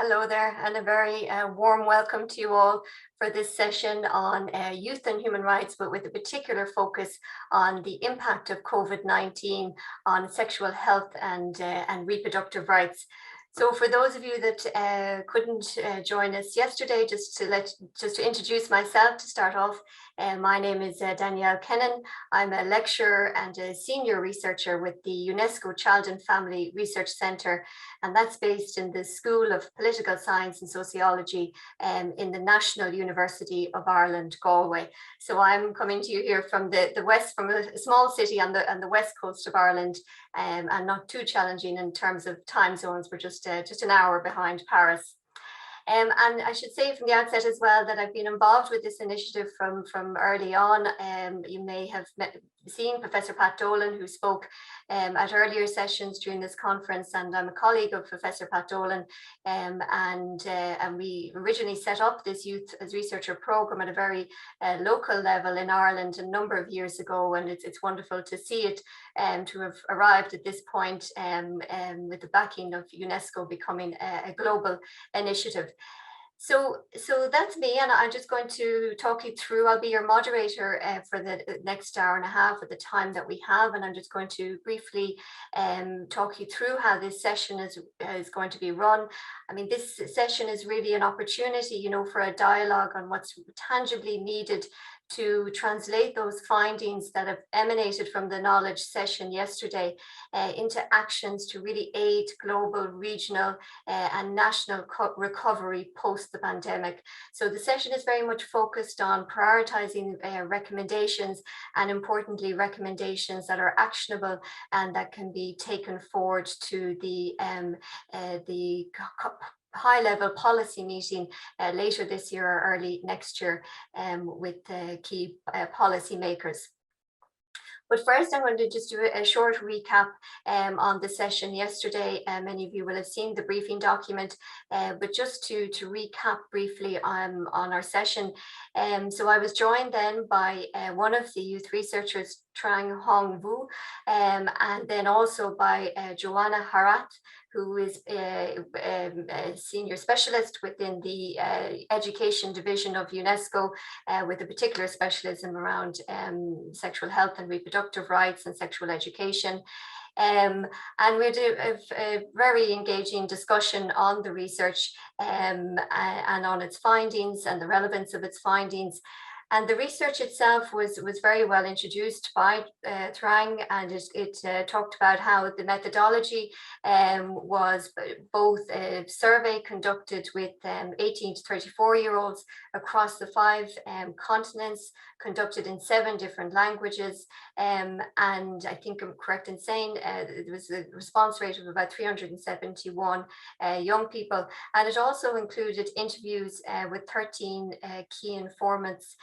Hello there, and a very warm welcome to you all for this session on youth and human rights, but with a particular focus on the impact of COVID-19 on sexual health and reproductive rights. So for those of you that couldn't join us yesterday, just to introduce myself to start off, my name is Danielle Kennan. I'm a lecturer and a senior researcher with the UNESCO Child and Family Research Centre, and that's based in the School of Political Science and Sociology in the National University of Ireland, Galway. So I'm coming to you here from the west, from a small city on the west coast of Ireland, and not too challenging in terms of time zones. We're just an hour behind Paris. And I should say from the outset as well that I've been involved with this initiative from early on. You may have seen Professor Pat Dolan, who spoke at earlier sessions during this conference, and I'm a colleague of Professor Pat Dolan, and we originally set up this Youth as Researcher program at a very local level in Ireland a number of years ago, and it's wonderful to see it to have arrived at this point with the backing of UNESCO becoming a global initiative. So that's me, and I'm just going to talk you through. I'll be your moderator for the next hour and a half at the time that we have, and I'm just going to briefly talk you through how this session is going to be run. I mean, this session is really an opportunity, you know, for a dialogue on what's tangibly needed to translate those findings that have emanated from the knowledge session yesterday into actions to really aid global, regional and national recovery post the pandemic. So the session is very much focused on prioritizing recommendations, and importantly recommendations that are actionable and that can be taken forward to the high-level policy meeting later this year or early next year with key policymakers. But first, I'm going to just do a short recap on the session yesterday. Many of you will have seen the briefing document, but just to recap briefly on our session. So I was joined then by one of the youth researchers, Trang Hong Vu, and then also by Joanna Harat, who is a senior specialist within the education division of UNESCO, with a particular specialism around sexual health and reproductive rights and sexual education. And we had a very engaging discussion on the research and on its findings and the relevance of its findings. And the research itself was very well introduced by Trang, and it talked about how the methodology was both a survey conducted with 18 to 34-year-olds across the 5 continents, conducted in 7 different languages, and I think I'm correct in saying there was a response rate of about 371 young people, and it also included interviews with 13 key informants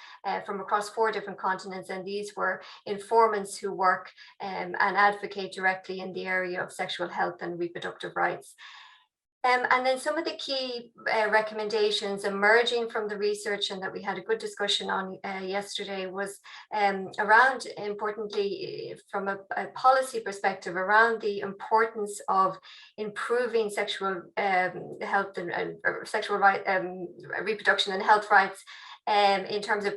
from across 4 different continents, and these were informants who work and advocate directly in the area of sexual health and reproductive rights. And then some of the key recommendations emerging from the research and that we had a good discussion on yesterday was around, importantly, from a policy perspective, around the importance of improving sexual health and sexual right, reproduction and health rights, in terms of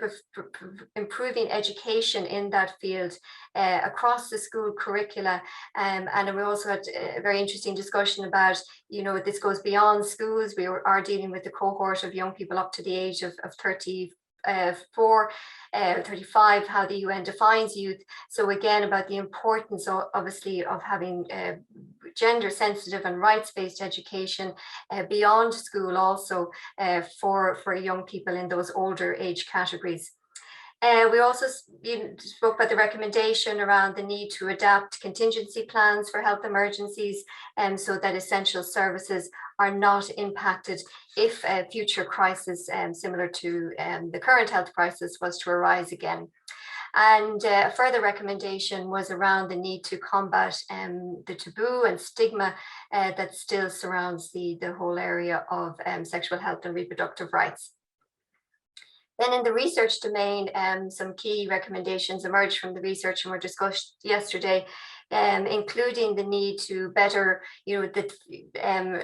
improving education in that field across the school curricula. And we also had a very interesting discussion about, you know, this goes beyond schools. We are dealing with a cohort of young people up to the age of 34, 35, how the UN defines youth. So again, about the importance, obviously, of having gender sensitive and rights-based education beyond school also for young people in those older age categories. We also spoke about the recommendation around the need to adapt contingency plans for health emergencies, so that essential services are not impacted if a future crisis similar to the current health crisis was to arise again. And a further recommendation was around the need to combat the taboo and stigma that still surrounds the whole area of sexual health and reproductive rights. Then in the research domain, some key recommendations emerged from the research and were discussed yesterday, including the need to better,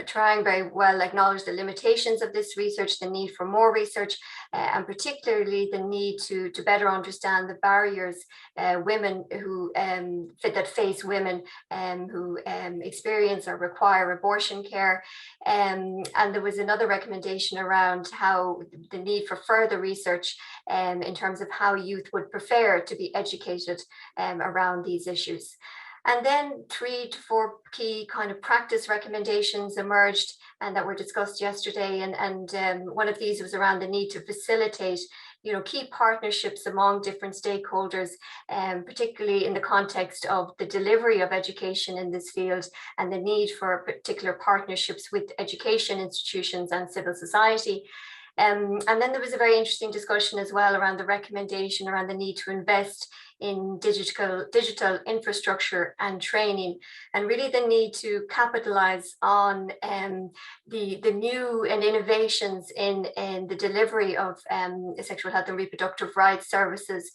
trying very well acknowledge the limitations of this research, the need for more research, and particularly the need to better understand the barriers women who that face women who experience or require abortion care. And there was another recommendation around how the need for further research in terms of how youth would prefer to be educated around these issues. And then 3 to 4 key kind of practice recommendations emerged and that were discussed yesterday. And one of these was around the need to facilitate key partnerships among different stakeholders, particularly in the context of the delivery of education in this field and the need for particular partnerships with education institutions and civil society. And then there was a very interesting discussion as well around the recommendation around the need to invest in digital infrastructure and training, and really the need to capitalize on the new and innovations in the delivery of sexual health and reproductive rights services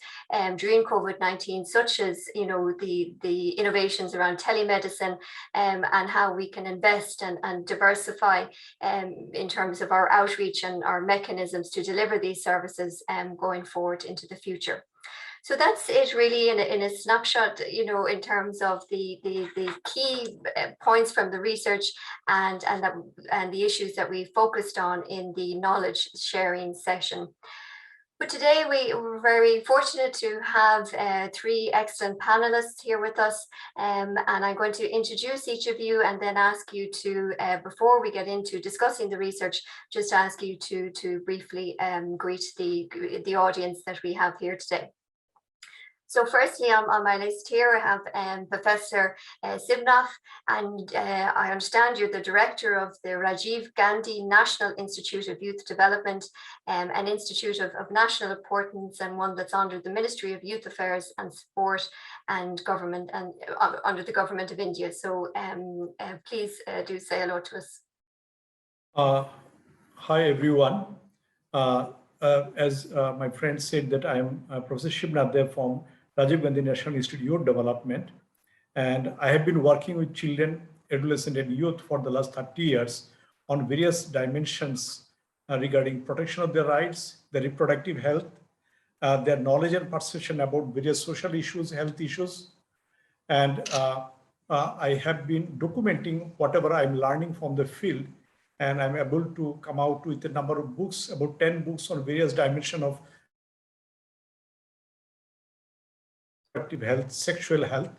during COVID-19, such as the innovations around telemedicine and how we can invest and diversify in terms of our outreach and our mechanisms to deliver these services going forward into the future. So that's it really in a snapshot, in terms of the key points from the research and the issues that we focused on in the knowledge sharing session. But today we were very fortunate to have 3 excellent panelists here with us, and I'm going to introduce each of you and then ask you to, before we get into discussing the research, just ask you to briefly greet the audience that we have here today. So firstly, on my list here, I have Professor Sivnaf, and I understand you're the director of the Rajiv Gandhi National Institute of Youth Development, an institute of national importance and one that's under the Ministry of Youth Affairs and Sport and government, and under the government of India. So please do say hello to us. Hi, everyone. As my friend said, that I am Professor Shivnath there from Rajiv Gandhi National Institute of Youth Development, and I have been working with children, adolescents, and youth for the last 30 years on various dimensions regarding protection of their rights, their reproductive health, their knowledge and perception about various social issues, health issues, and I have been documenting whatever I'm learning from the field, and I'm able to come out with a number of books, about 10 books on various dimensions of reproductive health, sexual health.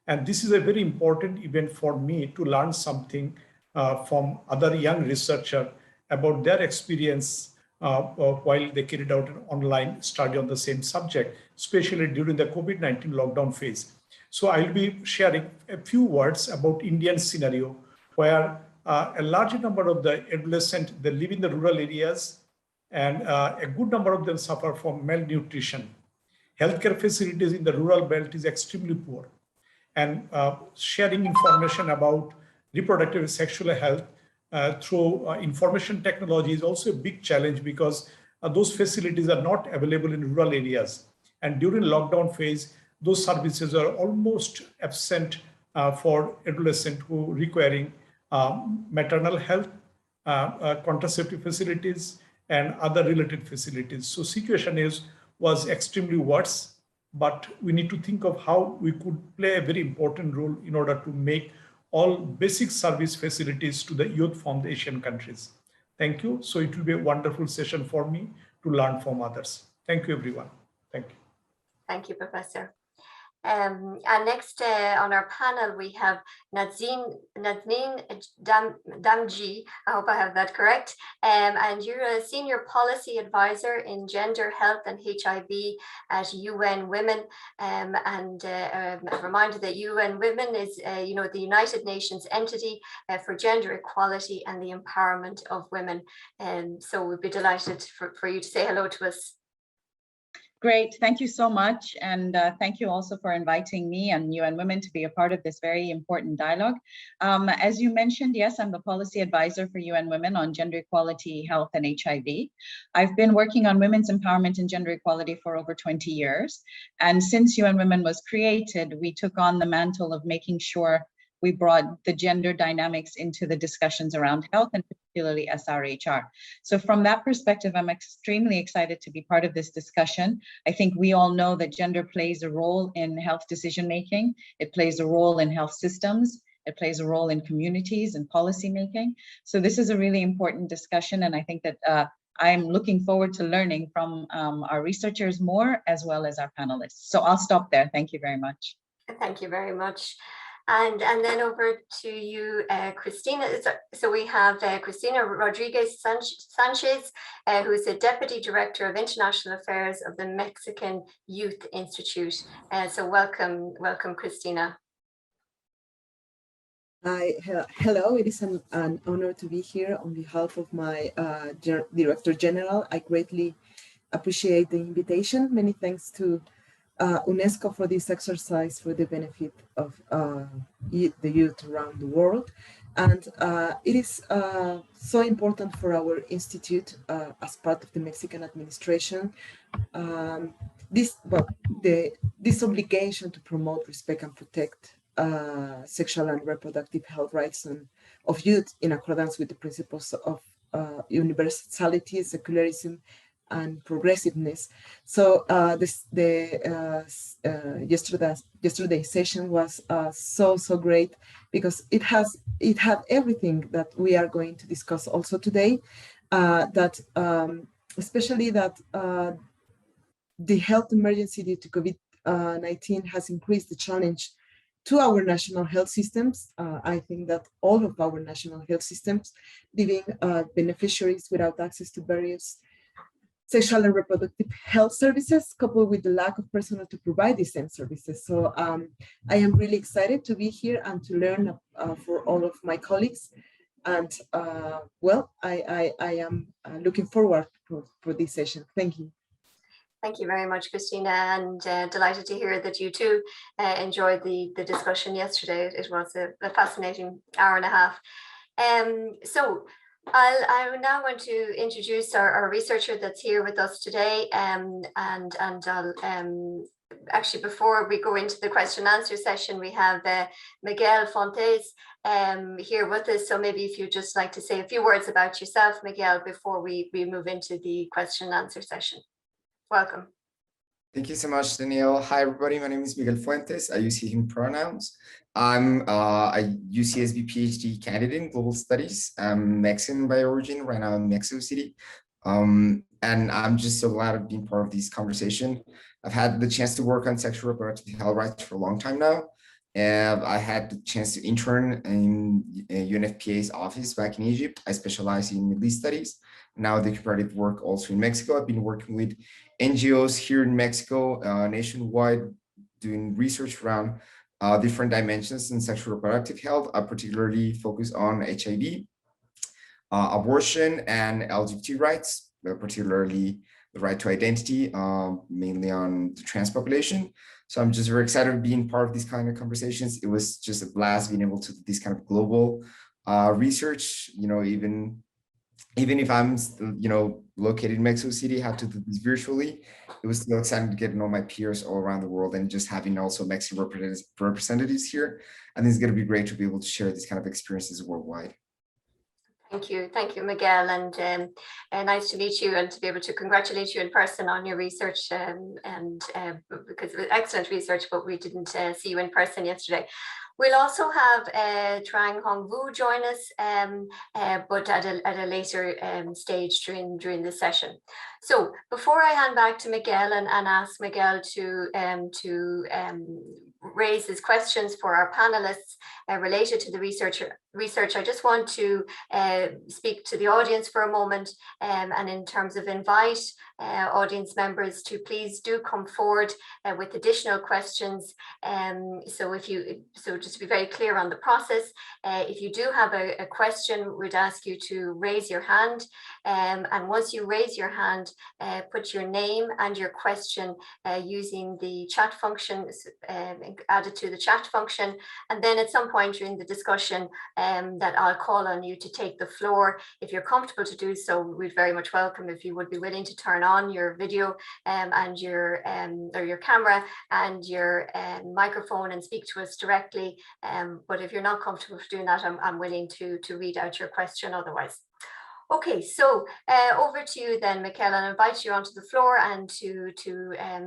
And this is a very important event for me to learn something from other young researchers about their experience while they carried out an online study on the same subject, especially during the COVID-19 lockdown phase. So I'll be sharing a few words about Indian scenario where a large number of the adolescents, they live in the rural areas, and a good number of them suffer from malnutrition. Healthcare facilities in the rural belt is extremely poor, and sharing information about reproductive and sexual health through information technology is also a big challenge, because those facilities are not available in rural areas. And during lockdown phase, those services are almost absent for adolescents who requiring maternal health, contraceptive facilities, and other related facilities. So situation was extremely worse, but we need to think of how we could play a very important role in order to make all basic service facilities to the youth from the Asian countries. Thank you. So it will be a wonderful session for me to learn from others. Thank you, everyone. Thank you. Thank you, Professor. And next on our panel, we have Nazneen Damji, I hope I have that correct, and you're a Senior Policy Advisor in Gender, Health and HIV at UN Women, and a reminder that UN Women is the United Nations entity for gender equality and the empowerment of women, and so we'd be delighted for you to say hello to us. Great, thank you so much. And thank you also for inviting me and UN Women to be a part of this very important dialogue. As you mentioned, yes, I'm the policy advisor for UN Women on gender equality, health, and HIV. I've been working on women's empowerment and gender equality for over 20 years. And since UN Women was created, we took on the mantle of making sure we brought the gender dynamics into the discussions around health, and particularly SRHR. So from that perspective, I'm extremely excited to be part of this discussion. I think we all know that gender plays a role in health decision-making. It plays a role in health systems. It plays a role in communities and policymaking. So this is a really important discussion, and I think that I'm looking forward to learning from our researchers more, as well as our panelists. So I'll stop there. Thank you very much. Thank you very much. And then over to you, Cristina. So we have Cristina Rodriguez Sanchez, who is the Deputy Director of International Affairs of the Mexican Youth Institute. So welcome, Cristina. Hi, hello. It is an honor to be here on behalf of my Director General. I greatly appreciate the invitation. Many thanks to UNESCO for this exercise for the benefit of the youth around the world. And it is so important for our institute as part of the Mexican administration, this obligation to promote, respect, and protect sexual and reproductive health rights of youth in accordance with the principles of universality, secularism, and progressiveness. So yesterday's session was so great, because it had everything that we are going to discuss also today. Especially that the health emergency due to COVID-19 has increased the challenge to our national health systems. I think that all of our national health systems, leaving beneficiaries without access to various sexual and reproductive health services, coupled with the lack of personnel to provide these same services. So I am really excited to be here and to learn for all of my colleagues. And well, I am looking forward for this session. Thank you. Thank you very much, Cristina, and delighted to hear that you too enjoyed the discussion yesterday. It was a fascinating hour and a half. So I now want to introduce our researcher that's here with us today, and I'll actually, before we go into the question and answer session, we have Miguel Fontes here with us. So maybe if you'd just like to say a few words about yourself, Miguel, before we move into the question and answer session. Welcome. Thank you so much, Danielle. Hi, everybody. My name is Miguel Fuentes. I use he, him pronouns. I'm a UCSB PhD candidate in global studies. I'm Mexican by origin, right now in Mexico City. And I'm just so glad of being part of this conversation. I've had the chance to work on sexual reproductive health rights for a long time now. And I had the chance to intern in UNFPA's office back in Egypt. I specialize in Middle East studies. Now the comparative work also in Mexico. I've been working with NGOs here in Mexico, nationwide, doing research around different dimensions in sexual reproductive health. I particularly focus on HIV, abortion, and LGBT rights, particularly the right to identity, mainly on the trans population. So I'm just very excited to being part of these kind of conversations. It was just a blast being able to do this kind of global research, even if I'm, located in Mexico City, have to do this virtually. It was still exciting to get to know my peers all around the world, and just having also Mexican representatives here. I think it's going to be great to be able to share these kind of experiences worldwide. Thank you, Miguel, and nice to meet you and to be able to congratulate you in person on your research, because it was excellent research, but we didn't see you in person yesterday. We'll also have Trang Hong Vu join us, but at a later stage during the session. So before I hand back to Miguel and ask Miguel to raise his questions for our panelists related to the research, I just want to speak to the audience for a moment, and in terms of invite audience members to please do come forward with additional questions. So just just to be very clear on the process, if you do have a question, we'd ask you to raise your hand. And once you raise your hand, put your name and your question using the chat function, added to the chat function. And then at some point during the discussion that I'll call on you to take the floor. If you're comfortable to do so, we'd very much welcome if you would be willing to turn on your video and your camera and your microphone and speak to us directly. But if you're not comfortable doing that, I'm willing to read out your question otherwise. Okay, so over to you then, Michaela, and I invite you onto the floor and to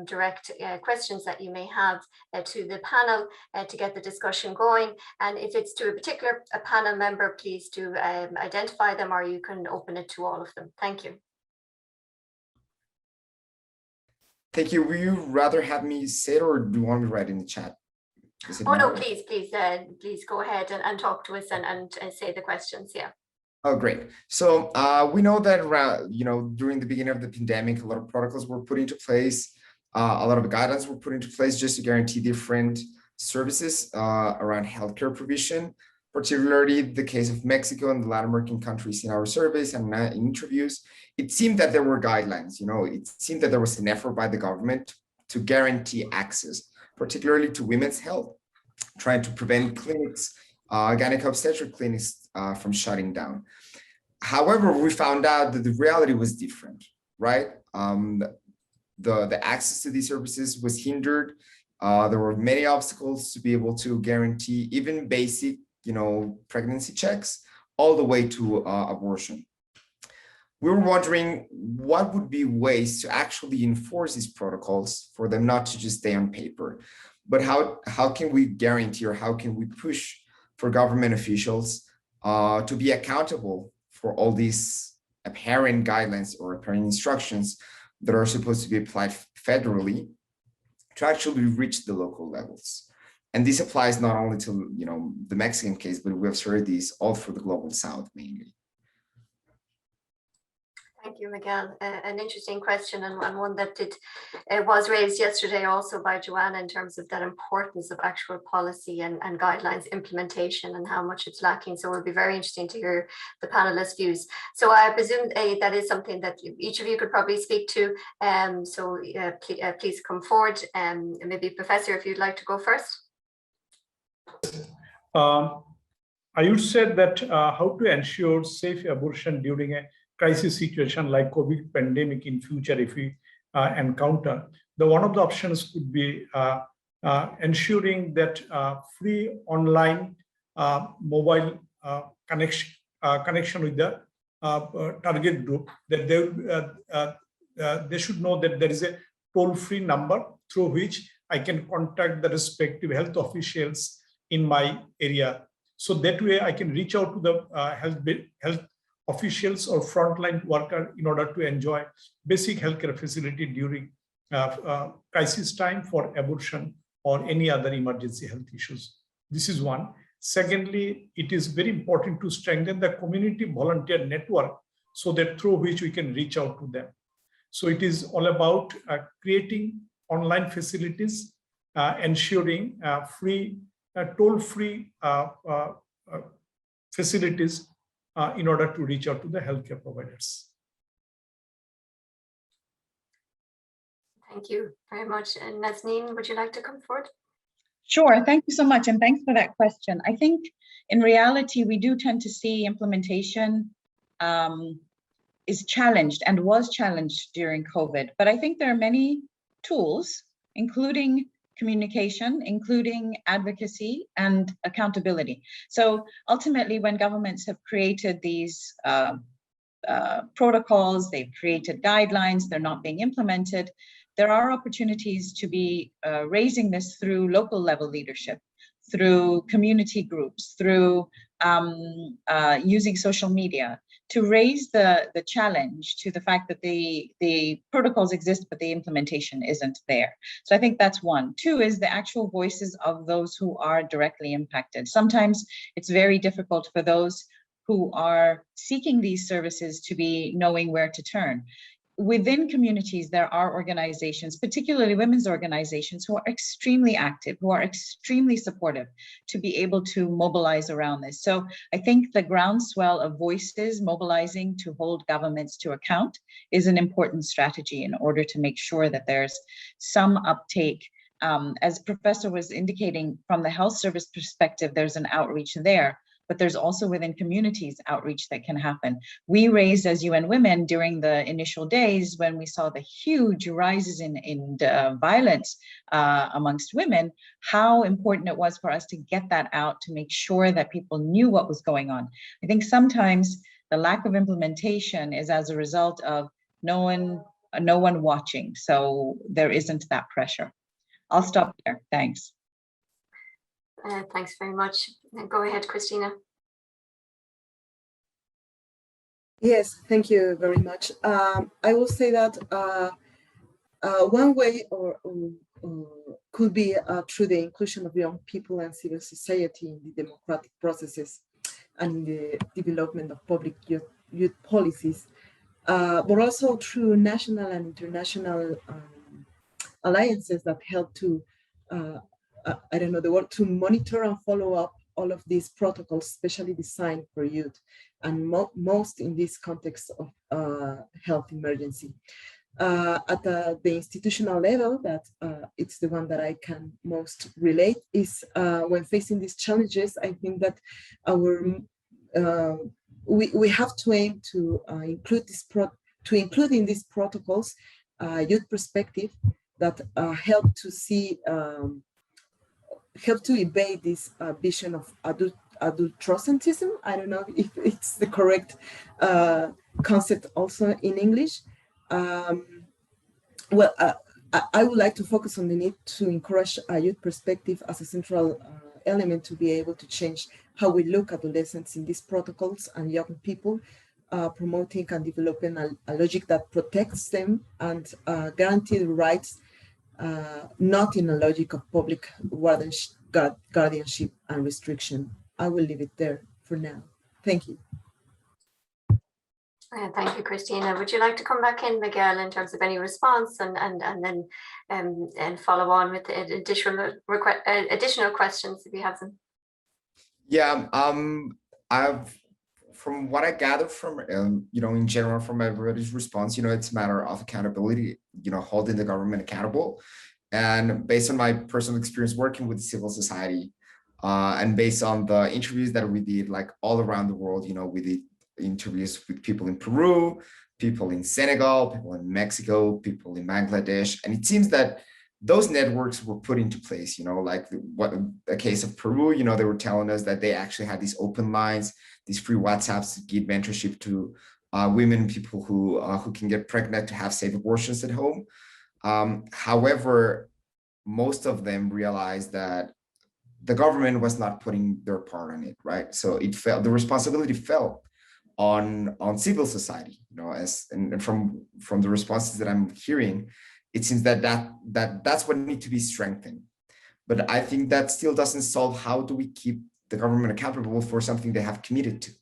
direct questions that you may have to the panel to get the discussion going. And if it's to a particular panel member, please do identify them, or you can open it to all of them. Thank you. Thank you. Would you rather have me say it, or do you want me to write in the chat? Oh, no, please go ahead and talk to us and say the questions, yeah. Oh, great. So we know that around, during the beginning of the pandemic, a lot of protocols were put into place. A lot of guidelines were put into place just to guarantee different services around healthcare provision, particularly the case of Mexico and the Latin American countries in our surveys and in interviews. It seemed that there were guidelines, it seemed that there was an effort by the government to guarantee access, particularly to women's health, trying to prevent clinics, gynecological obstetric clinics from shutting down. However, we found out that the reality was different, right? The access to these services was hindered. There were many obstacles to be able to guarantee even basic, pregnancy checks, all the way to abortion. We were wondering what would be ways to actually enforce these protocols for them not to just stay on paper, but how can we guarantee, or how can we push for government officials to be accountable for all these apparent guidelines or apparent instructions that are supposed to be applied federally to actually reach the local levels. And this applies not only to the Mexican case, but we have heard these all for the global South mainly. Thank you, Miguel. An interesting question, and one that was raised yesterday also by Joanna in terms of that importance of actual policy and guidelines implementation and how much it's lacking. So it will be very interesting to hear the panelists' views. So I presume that is something that each of you could probably speak to. Please come forward. Maybe Professor, if you'd like to go first. I would say that how to ensure safe abortion during a crisis situation like COVID pandemic in future, if we encounter, one of the options could be ensuring that free online mobile connection with the target group, that they should know that there is a toll-free number through which I can contact the respective health officials in my area. So that way I can reach out to the health officials or frontline worker in order to enjoy basic healthcare facility during crisis time for abortion or any other emergency health issues. This is one. Secondly, it is very important to strengthen the community volunteer network so that through which we can reach out to them. So it is all about creating online facilities, ensuring toll-free facilities in order to reach out to the healthcare providers. Thank you very much. And Nazneen, would you like to come forward? Sure, thank you so much, and thanks for that question. I think in reality, we do tend to see implementation is challenged and was challenged during COVID, but I think there are many tools, including communication, including advocacy and accountability. So ultimately, when governments have created these protocols, they've created guidelines, they're not being implemented, there are opportunities to be raising this through local level leadership, through community groups, through using social media, to raise the challenge to the fact that the protocols exist, but the implementation isn't there. So I think that's one. Two is the actual voices of those who are directly impacted. Sometimes it's very difficult for those who are seeking these services to be knowing where to turn. within communities, there are organizations, particularly women's organizations, who are extremely active, who are extremely supportive to be able to mobilize around this. So I think the groundswell of voices mobilizing to hold governments to account is an important strategy in order to make sure that there's some uptake. As Professor was indicating, from the health service perspective, there's an outreach there, but there's also within communities outreach that can happen. We raised as UN Women during the initial days when we saw the huge rises in violence amongst women, how important it was for us to get that out, to make sure that people knew what was going on. I think sometimes the lack of implementation is as a result of no one watching, so there isn't that pressure. I'll stop there, thanks. Thanks very much. Go ahead, Christina. Yes, thank you very much. I will say that one way could be through the inclusion of young people and civil society in the democratic processes and in the development of public youth policies, but also through national and international alliances that help to I don't know the word, to monitor and follow up all of these protocols, specially designed for youth, and most in this context of health emergency. At the institutional level, that it's the one that I can most relate, is when facing these challenges, I think that we have to aim to include in these protocols youth perspective that help to see help to evade this vision of adultocentrism. I don't know if it's the correct concept also in English. Well, I would like to focus on the need to encourage a youth perspective as a central element to be able to change how we look at adolescents in these protocols and young people, promoting and developing a logic that protects them and guarantee the rights, not in a logic of public guardianship and restriction. I will leave it there for now. Thank you. Thank you, Christina. Would you like to come back in, Miguel, in terms of any response and then follow on with additional questions if you have them? Yeah, from what I gathered from, in general, from everybody's response, it's a matter of accountability, holding the government accountable. And based on my personal experience working with civil society, and based on the interviews that we did, like all around the world, we did interviews with people in Peru, people in Senegal, people in Mexico, people in Bangladesh. And it seems that those networks were put into place, like a case of Peru, they were telling us that they actually had these open lines, these free WhatsApps to give mentorship to women, people who can get pregnant to have safe abortions at home. However, most of them realized that the government was not putting their part on it, right? So the responsibility fell on civil society, and from the responses that I'm hearing, it seems that's what needs to be strengthened. But I think that still doesn't solve how do we keep the government accountable for something they have committed to.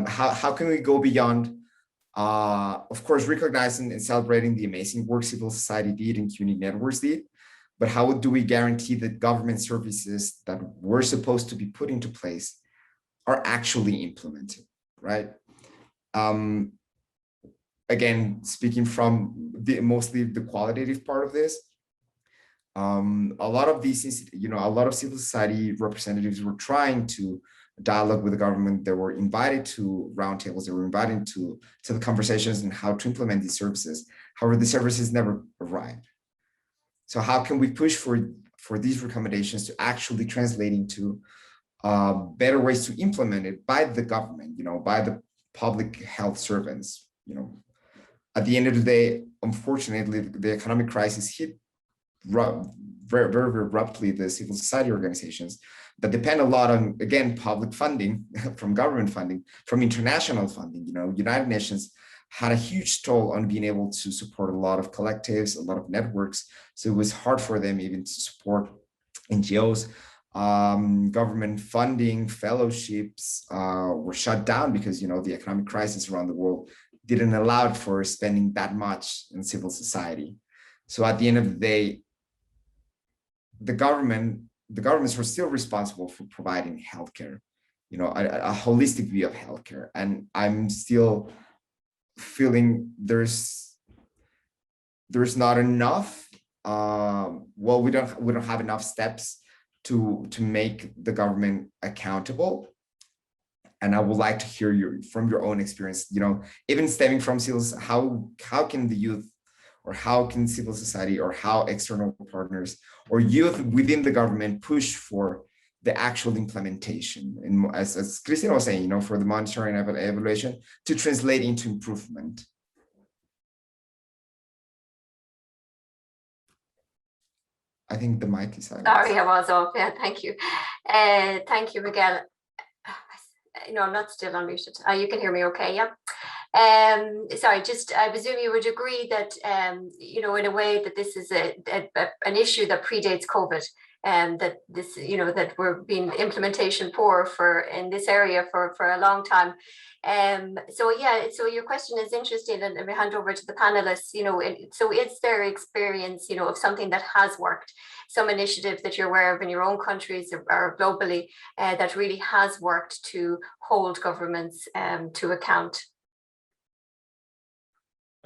How can we go beyond, of course, recognizing and celebrating the amazing work civil society did and community networks did, but how do we guarantee that government services that were supposed to be put into place are actually implemented, right? Again, speaking from mostly the qualitative part of this, a lot of these, a lot of civil society representatives were trying to dialogue with the government. They were invited to roundtables. They were invited to the conversations and how to implement these services. However, the services never arrived. So how can we push for these recommendations to actually translate into better ways to implement it by the government, by the public health servants? At the end of the day, unfortunately, the economic crisis hit very, very abruptly the civil society organizations that depend a lot on, again, public funding, from government funding, from international funding. United Nations had a huge toll on being able to support a lot of collectives, a lot of networks. So it was hard for them even to support NGOs. Government funding, fellowships were shut down because, the economic crisis around the world didn't allow for spending that much in civil society. So at the end of the day, the governments were still responsible for providing healthcare, you know, a holistic view of healthcare. And I'm still feeling there's not enough. Well, we don't have enough steps to make the government accountable. And I would like to hear from your own experience, you know, even stemming from civil, how can the youth, or how can civil society, or how external partners or youth within the government push for the actual implementation, and as Cristina was saying, you know, for the monitoring and evaluation to translate into improvement. I think the mic is silent. Sorry, I was off. Yeah, thank you. Thank you, Miguel. No, I'm not still unmuted. You can hear me okay, yeah? Sorry, just I presume you would agree that, you know, in a way that this is an issue that predates COVID, and that this, you know, that we're being implementation poor in this area for a long time. So yeah, so your question is interesting, and we hand over to the panelists, you know, so it's their experience, you know, of something that has worked, some initiative that you're aware of in your own countries or globally that really has worked to hold governments to account.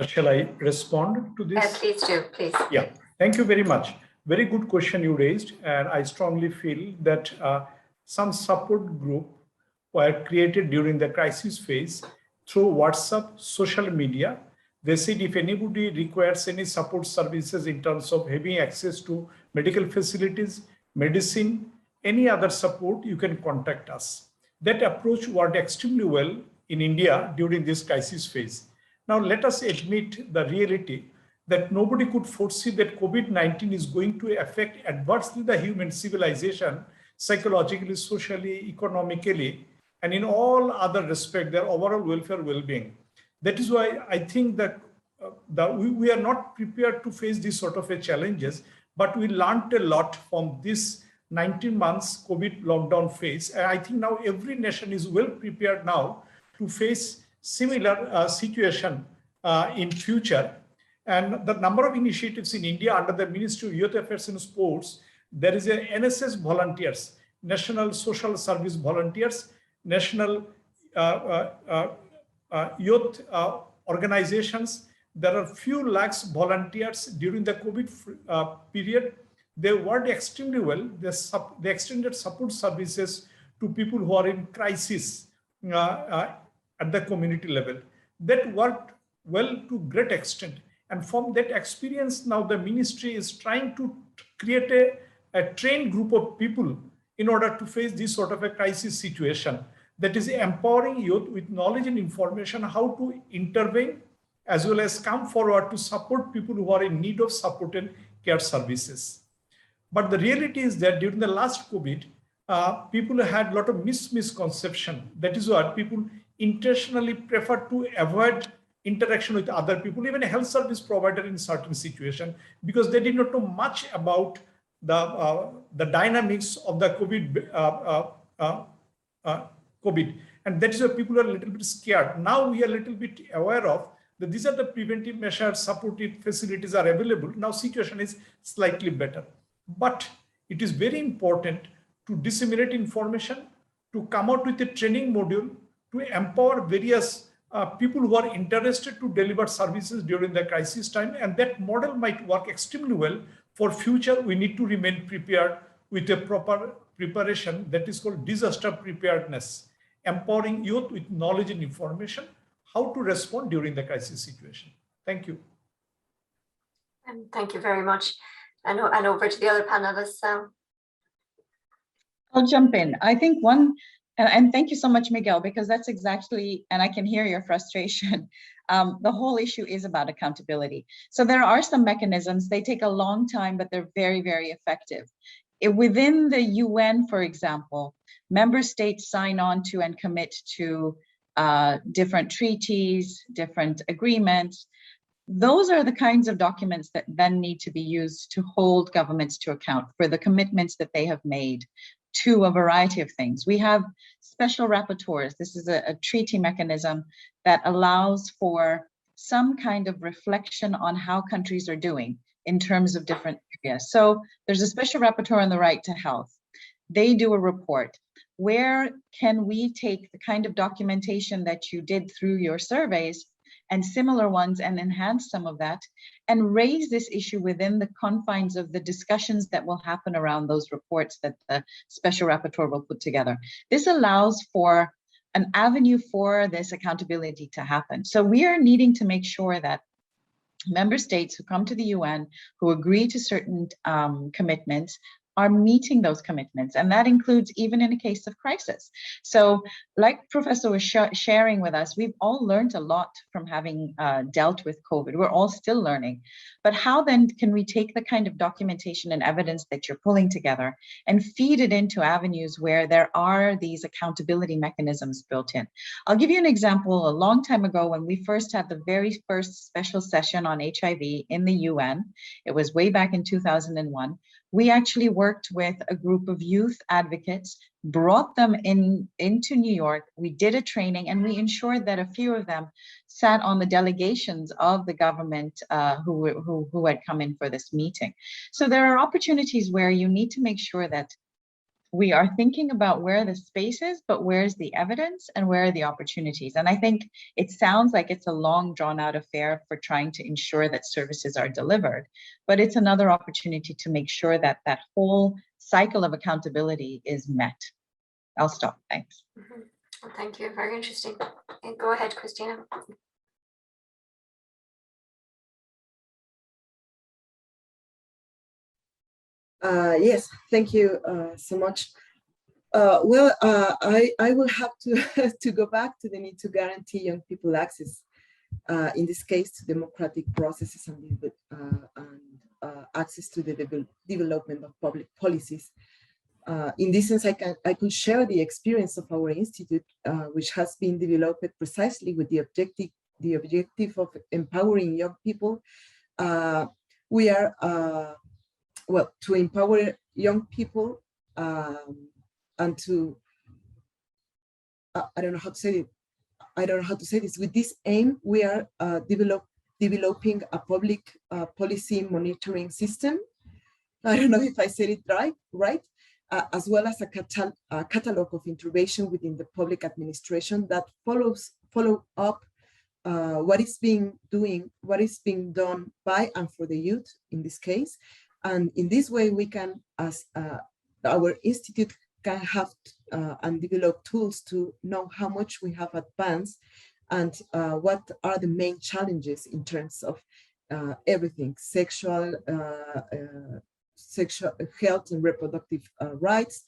Shall I respond to this? Please do, please. Yeah, thank you very much. Very good question you raised, and I strongly feel that some support group were created during the crisis phase through WhatsApp, social media. They said if anybody requires any support services in terms of having access to medical facilities, medicine, any other support, you can contact us. That approach worked extremely well in India during this crisis phase. Now, let us admit the reality that nobody could foresee that COVID-19 is going to affect adversely the human civilization, psychologically, socially, economically, and in all other respects, their overall welfare, well-being. That is why I think that we are not prepared to face these sort of challenges, but we learned a lot from this 19 months COVID lockdown phase. And I think now every nation is well prepared now to face similar situation in future. And the number of initiatives in India under the Ministry of Youth Affairs and Sports, there is a NSS volunteers, National Social Service Volunteers, National Youth Organizations. There are few lakhs volunteers during the COVID period. They worked extremely well. They extended support services to people who are in crisis at the community level. That worked well to great extent. And from that experience, now the ministry is trying to create a trained group of people in order to face this sort of a crisis situation, that is empowering youth with knowledge and information how to intervene, as well as come forward to support people who are in need of support and care services. But the reality is that during the last COVID, people had a lot of misconception. That is why people intentionally prefer to avoid interaction with other people, even a health service provider in certain situation, because they did not know much about the dynamics of the COVID. And that is why people are a little bit scared. Now we are a little bit aware of that these are the preventive measures, supportive facilities are available. Now situation is slightly better. But it is very important to disseminate information, to come out with a training module, to empower various people who are interested to deliver services during the crisis time. And that model might work extremely well. For future, we need to remain prepared with a proper preparation that is called disaster preparedness, empowering youth with knowledge and information, how to respond during the crisis situation. Thank you. And thank you very much. And over to the other panelists. I'll jump in. I think and thank you so much, Miguel, because that's exactly, and I can hear your frustration. The whole issue is about accountability. So there are some mechanisms, they take a long time, but they're very, very effective. Within the UN, for example, member states sign on to and commit to different treaties, different agreements. Those are the kinds of documents that then need to be used to hold governments to account for the commitments that they have made to a variety of things. We have special rapporteurs. This is a treaty mechanism that allows for some kind of reflection on how countries are doing in terms of different areas. So there's a special rapporteur on the right to health. They do a report. Where can we take the kind of documentation that you did through your surveys and similar ones and enhance some of that and raise this issue within the confines of the discussions that will happen around those reports that the special rapporteur will put together. This allows for an avenue for this accountability to happen. So we are needing to make sure that member states who come to the UN, who agree to certain commitments, are meeting those commitments. And that includes even in a case of crisis. So like Professor was sharing with us, we've all learned a lot from having dealt with COVID. We're all still learning. But how then can we take the kind of documentation and evidence that you're pulling together and feed it into avenues where there are these accountability mechanisms built in? I'll give you an example. A long time ago, when we first had the very first special session on HIV in the UN, it was way back in 2001, we actually worked with a group of youth advocates, brought them into New York. We did a training and we ensured that a few of them sat on the delegations of the government who had come in for this meeting. So there are opportunities where you need to make sure that we are thinking about where the space is, but where's the evidence and where are the opportunities? And I think it sounds like it's a long drawn out affair for trying to ensure that services are delivered, but it's another opportunity to make sure that that whole cycle of accountability is met. I'll stop, thanks. Well, thank you, very interesting. And go ahead, Christina. Yes, thank you so much. I will have to, to go back to the need to guarantee young people access, in this case, to democratic processes and access to the development of public policies. In this sense, I could share the experience of our institute, which has been developed precisely with the objective of empowering young people. We are well, to empower young people and to, I don't know how to say it. I don't know how to say this. With this aim, we are developing a public policy monitoring system. I don't know if I said it right, as well as a catalog of intervention within the public administration that follow up what is being done by and for the youth in this case. And in this way, we can, as our institute can have and develop tools to know how much we have advanced and what are the main challenges in terms of everything, sexual health and reproductive rights,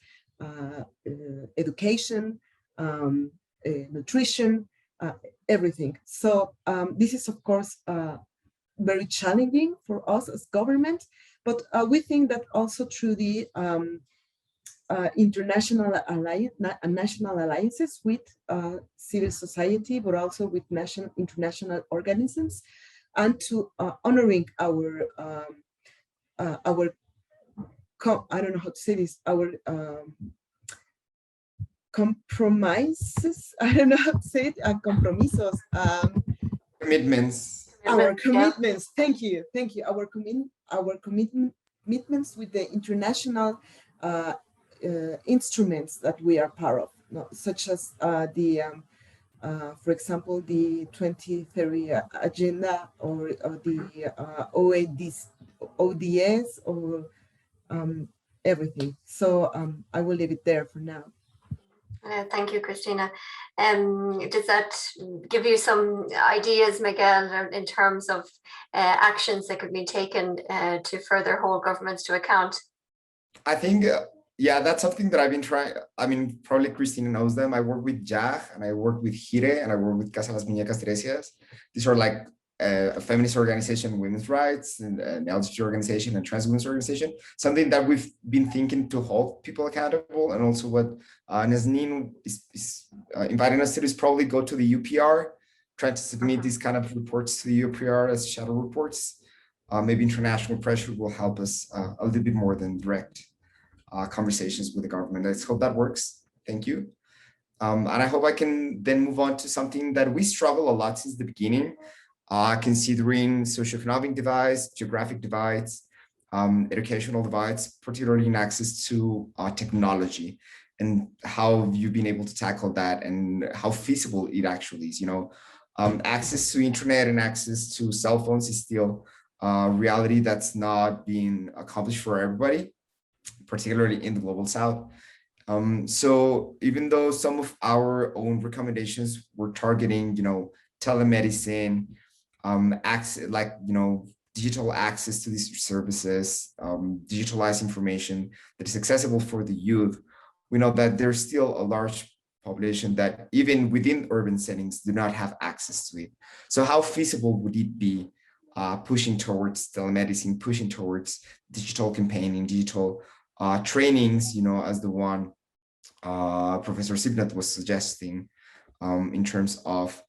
education, nutrition, everything. So this is, of course, very challenging for us as government, but we think that also through the international national alliances with civil society, but also with international organisms, and to honoring our I don't know how to say this, our compromises, I don't know how to say it, compromisos. Commitments. Our commitments, thank you. Our commitments with the international instruments that we are part of, such as for example, the 2030 agenda or the ODS or everything. So I will leave it there for now. Thank you, Christina. Does that give you some ideas, Miguel, in terms of actions that could be taken to further hold governments to account? I think, yeah, that's something that I've been trying. I mean, probably Christina knows them. I work with YAR and I work with Gire and I work with Casa Las Muñecas Teresias. These are like a feminist organization, women's rights, and an LGBT organization, and trans women's organization. Something that we've been thinking to hold people accountable, and also what Nazneen is inviting us to do is probably go to the UPR, trying to submit these kind of reports to the UPR as shadow reports. Maybe international pressure will help us a little bit more than direct. conversations with the government. Let's hope that works. Thank you. And I hope I can then move on to something that we struggle a lot since the beginning, considering socioeconomic divides, geographic divides, educational divides, particularly in access to technology, and how you've been able to tackle that and how feasible it actually is. Access to internet and access to cell phones is still a reality that's not being accomplished for everybody, particularly in the global South. So even though some of our own recommendations were targeting, telemedicine, access, like, digital access to these services, digitalized information that is accessible for the youth, we know that there's still a large population that even within urban settings do not have access to it. So how feasible would it be pushing towards telemedicine, pushing towards digital campaigning, digital trainings, as the one Professor Sibnat was suggesting, in terms of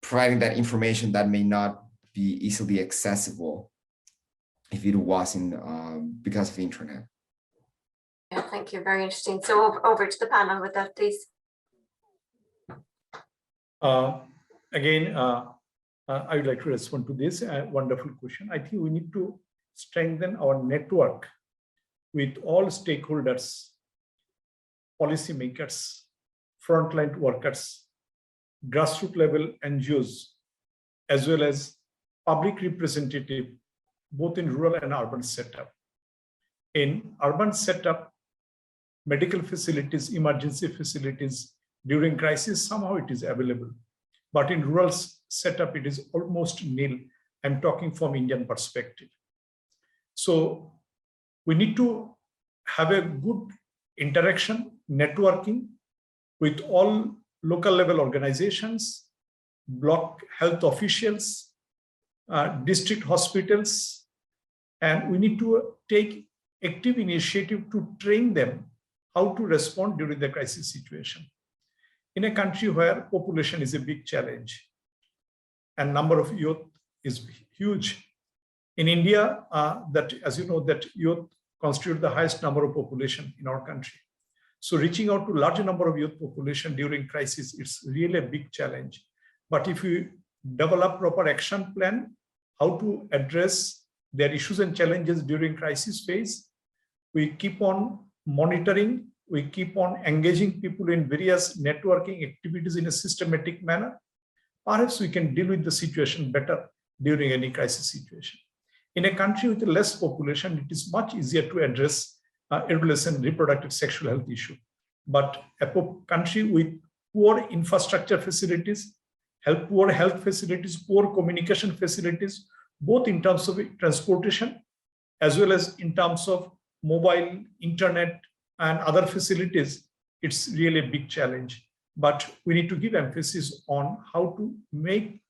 providing that information that may not be easily accessible if it wasn't because of the internet. Yeah, thank you. Very interesting. So over to the panel with that, please. Again, I would like to respond to this wonderful question. I think we need to strengthen our network with all stakeholders, policymakers, frontline workers, grassroots level NGOs, as well as public representative, both in rural and urban setup. In urban setup, medical facilities, emergency facilities during crisis, somehow it is available. But in rural setup, it is almost nil. I'm talking from Indian perspective. So we need to have a good interaction, networking with all local level organizations, block health officials, district hospitals, and we need to take active initiative to train them how to respond during the crisis situation. In a country where population is a big challenge and number of youth is huge. In India, that, as you know, that youth constitute the highest number of population in our country. So reaching out to larger number of youth population during crisis, it's really a big challenge. But if we develop proper action plan, how to address their issues and challenges during crisis phase, we keep on monitoring, we keep on engaging people in various networking activities in a systematic manner, perhaps we can deal with the situation better during any crisis situation. In a country with a less population, it is much easier to address adolescent reproductive sexual health issue. But a country with poor infrastructure facilities, poor health facilities, poor communication facilities, both in terms of transportation, as well as in terms of mobile, internet, and other facilities, it's really a big challenge. But we need to give emphasis on how to make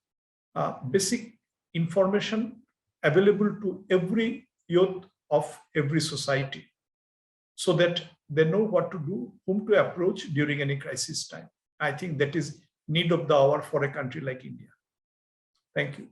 basic information available to every youth of every society, so that they know what to do, whom to approach during any crisis time. I think that is need of the hour for a country like India. Thank you.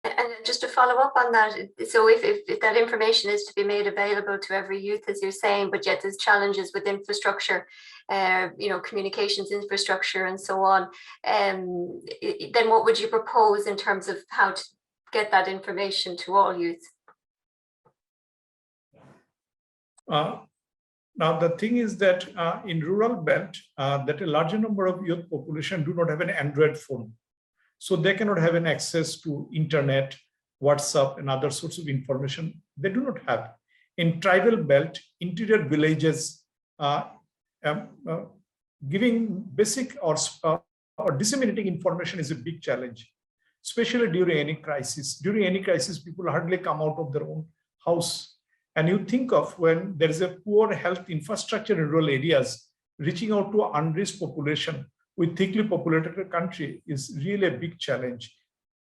And just to follow up on that, so if that information is to be made available to every youth, as you're saying, but yet there's challenges with infrastructure, communications infrastructure and so on, then what would you propose in terms of how to get that information to all youth? Now, the thing is that in rural belt, that a larger number of youth population do not have an Android phone. So they cannot have an access to internet, WhatsApp, and other sorts of information. They do not have. In tribal belt, interior villages, giving basic or disseminating information is a big challenge, especially during any crisis. During any crisis, people hardly come out of their own house. And you think of when there is a poor health infrastructure in rural areas, reaching out to an unreached population with thickly populated country is really a big challenge.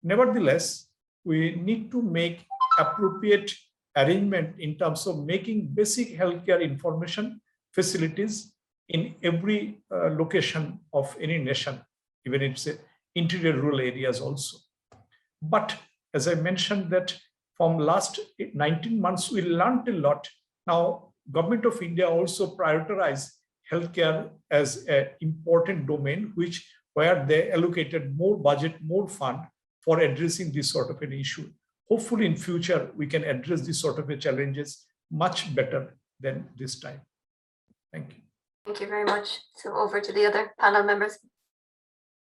Nevertheless, we need to make appropriate arrangement in terms of making basic healthcare information facilities in every location of any nation, even if it's interior rural areas also. But as I mentioned that from last 19 months, we learned a lot. Now, Government of India also prioritized healthcare as an important domain, where they allocated more budget, more fund for addressing this sort of an issue. Hopefully in future, we can address this sort of a challenges much better than this time. Thank you. Thank you very much. So over to the other panel members.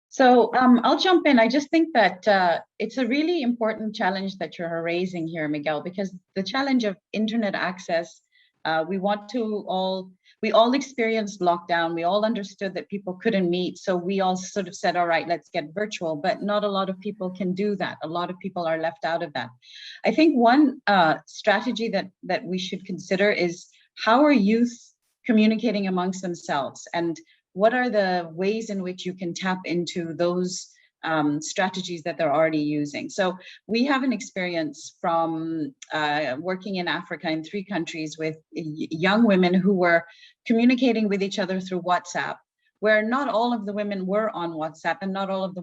So I'll jump in. I just think that it's a really important challenge that you're raising here, Miguel, because the challenge of internet access, we all experienced lockdown. We all understood that people couldn't meet. So we all sort of said, all right, let's get virtual, but not a lot of people can do that. A lot of people are left out of that. I think one strategy that we should consider is, how are youth communicating amongst themselves? And what are the ways in which you can tap into those strategies that they're already using? So we have an experience from working in Africa in 3 countries with young women who were communicating with each other through WhatsApp, where not all of the women were on WhatsApp and not all of the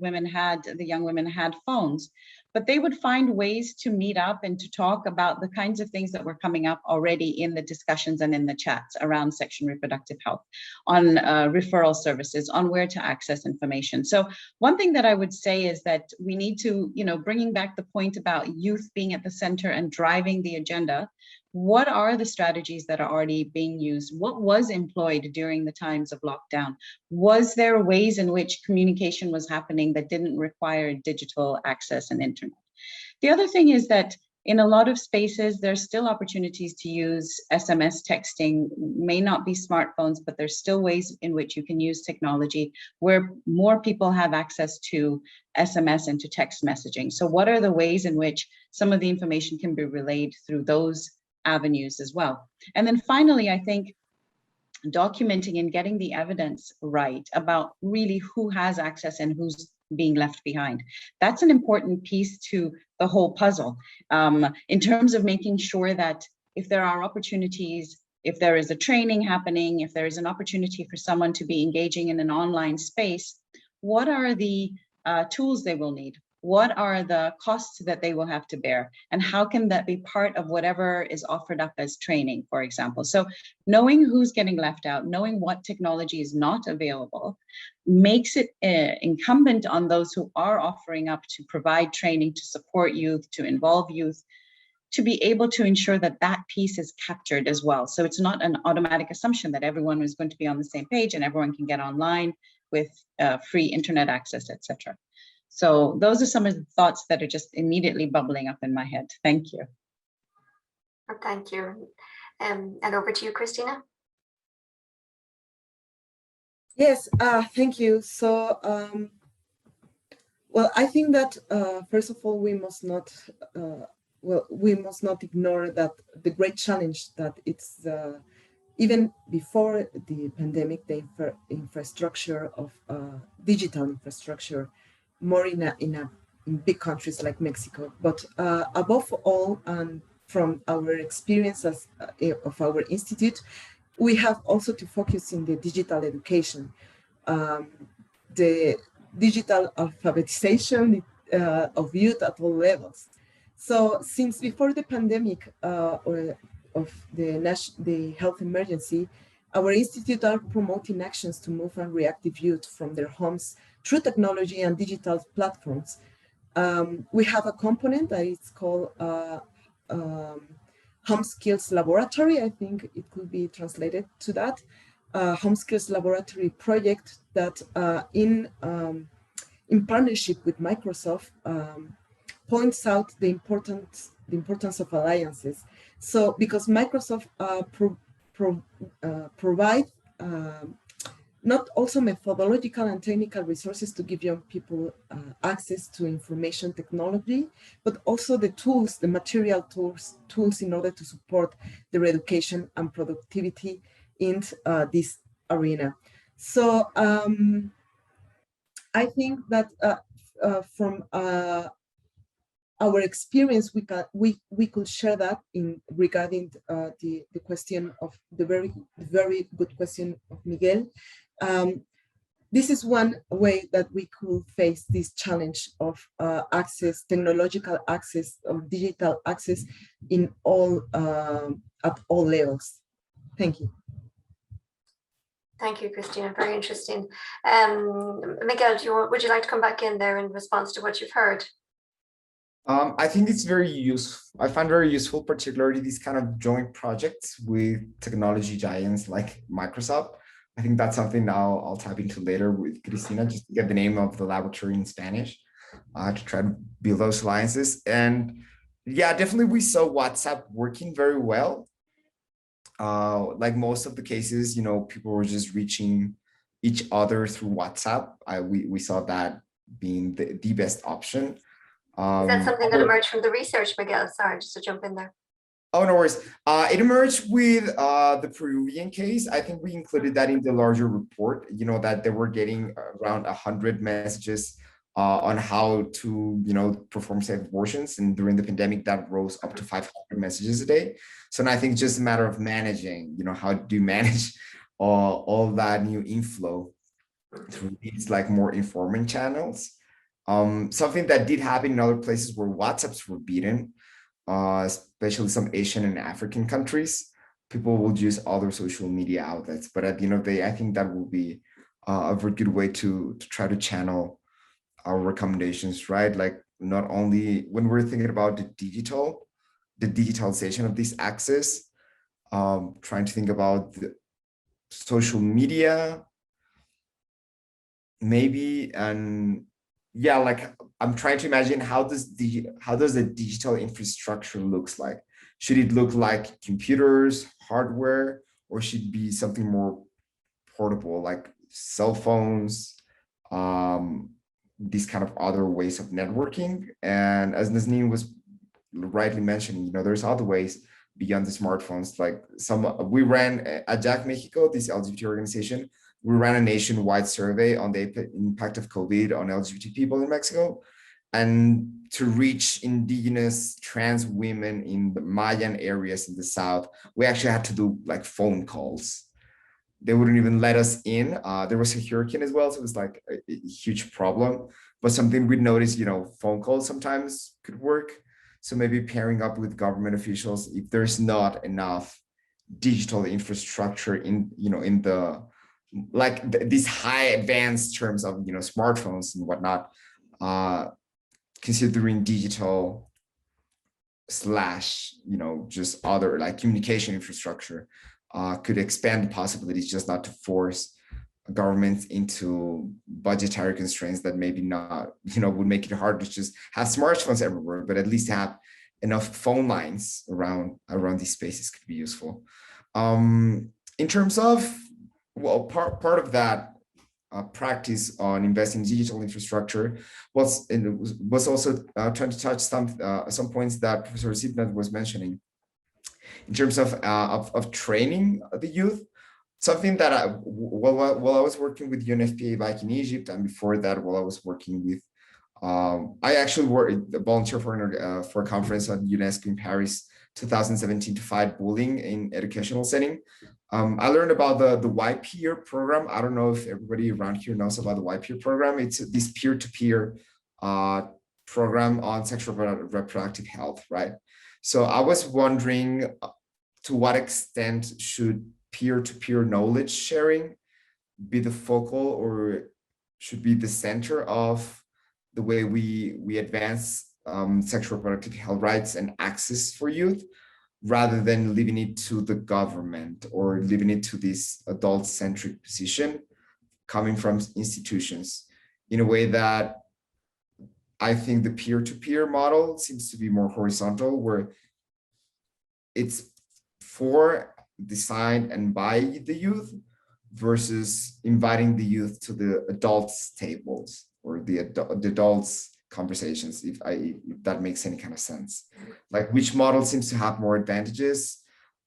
young women had phones, but they would find ways to meet up and to talk about the kinds of things that were coming up already in the discussions and in the chats around sexual and reproductive health, on referral services, on where to access information. So one thing that I would say is that we need to, bringing back the point about youth being at the center and driving the agenda, what are the strategies that are already being used? What was employed during the times of lockdown? Was there ways in which communication was happening that didn't require digital access and internet? The other thing is that in a lot of spaces, there's still opportunities to use SMS texting, may not be smartphones, but there's still ways in which you can use technology where more people have access to SMS and to text messaging. So what are the ways in which some of the information can be relayed through those avenues as well? And then finally, I think documenting and getting the evidence right about really who has access and who's being left behind. That's an important piece to the whole puzzle, in terms of making sure that if there are opportunities, if there is a training happening, if there is an opportunity for someone to be engaging in an online space, what are the tools they will need? What are the costs that they will have to bear? And how can that be part of whatever is offered up as training, for example? So knowing who's getting left out, knowing what technology is not available, makes it incumbent on those who are offering up to provide training, to support youth, to involve youth, to be able to ensure that that piece is captured as well. So it's not an automatic assumption that everyone is going to be on the same page and everyone can get online with free internet access, etc. So those are some of the thoughts that are just immediately bubbling up in my head. Thank you. Thank you. And over to you, Christina. Yes, thank you. So, well, I think that first of all, we must not ignore that the great challenge that it's even before the pandemic, the infrastructure of digital infrastructure, more in big countries like Mexico, but above all, and from our experience as of our institute, we have also to focus in the digital education, the digital alphabetization of youth at all levels. So since before the pandemic of the health emergency, our institute are promoting actions to move unreactive youth from their homes through technology and digital platforms. We have a component that is called Home Skills Laboratory. I think it could be translated to that. Home Skills Laboratory project that in partnership with Microsoft points out the importance of alliances. So because Microsoft provide not also methodological and technical resources to give young people access to information technology, but also the tools, the material tools in order to support their education and productivity in this arena. So I think that from our experience, we could share that regarding the question of the very good question of Miguel. This is one way that we could face this challenge of access, technological access, of digital access in all at all levels. Thank you. Thank you, Christina. Very interesting. Miguel, would you like to come back in there in response to what you've heard? I think it's very useful. I find very useful, particularly these kind of joint projects with technology giants like Microsoft. I think that's something I'll tap into later with Christina, just to get the name of the laboratory in Spanish, to try to build those alliances. And yeah, definitely we saw WhatsApp working very well. Like most of the cases, you know, people were just reaching each other through WhatsApp. We saw that being the best option. Is that something that emerged from the research, Miguel? Sorry, just to jump in there. Oh, no worries. It emerged with the Peruvian case. I think we included that in the larger report, you know, that they were getting around 100 messages on how to, you know, perform safe abortions. And during the pandemic, that rose up to 500 messages a day. So now I think it's just a matter of managing, you know, how do you manage all that new inflow through these like more informing channels. Something that did happen in other places where WhatsApps were beaten, especially some Asian and African countries, people will use other social media outlets. But at the end of the day, I think that will be a very good way to try to channel our recommendations, right? Like not only when we're thinking about the digitalization of this access, trying to think about the social media, maybe, and yeah, like I'm trying to imagine how does the digital infrastructure looks like? Should it look like computers, hardware, or should it be something more portable, like cell phones, these kind of other ways of networking? And as Nazneen was rightly mentioning, you know, there's other ways beyond the smartphones. Like we ran at Jack Mexico, this LGBT organization, we ran a nationwide survey on the impact of COVID on LGBT people in Mexico, and to reach indigenous trans women in the Mayan areas in the South, we actually had to do like phone calls. They wouldn't even let us in. There was a hurricane as well, so it was like a huge problem. But something we'd noticed, you know, phone calls sometimes could work. So maybe pairing up with government officials if there's not enough digital infrastructure in, you know, in the like these high advanced terms of, you know, smartphones and whatnot, considering digital / you know, just other like communication infrastructure could expand the possibilities, just not to force governments into budgetary constraints that maybe not, you know, would make it hard to just have smartphones everywhere, but at least have enough phone lines around these spaces could be useful. In terms of, well, part of that practice on investing in digital infrastructure was also trying to touch some points that Professor Sipnat was mentioning in terms of training the youth. Something that while I was working with UNFPA back in Egypt, and before that, while I was working with, I actually volunteer for a conference at UNESCO in Paris 2017 to fight bullying in educational setting. I learned about the YAR program. I don't know if everybody around here knows about the YAR program. It's this peer-to-peer program on sexual reproductive health, right? So I was wondering to what extent should peer-to-peer knowledge sharing be the focal, or should be the center of the way we advance sexual reproductive health rights and access for youth, rather than leaving it to the government or leaving it to this adult-centric position coming from institutions, in a way that I think the peer-to-peer model seems to be more horizontal, where it's for, designed, and by the youth, versus inviting the youth to the adults' tables or the adults' conversations, if that makes any kind of sense. Like, which model seems to have more advantages,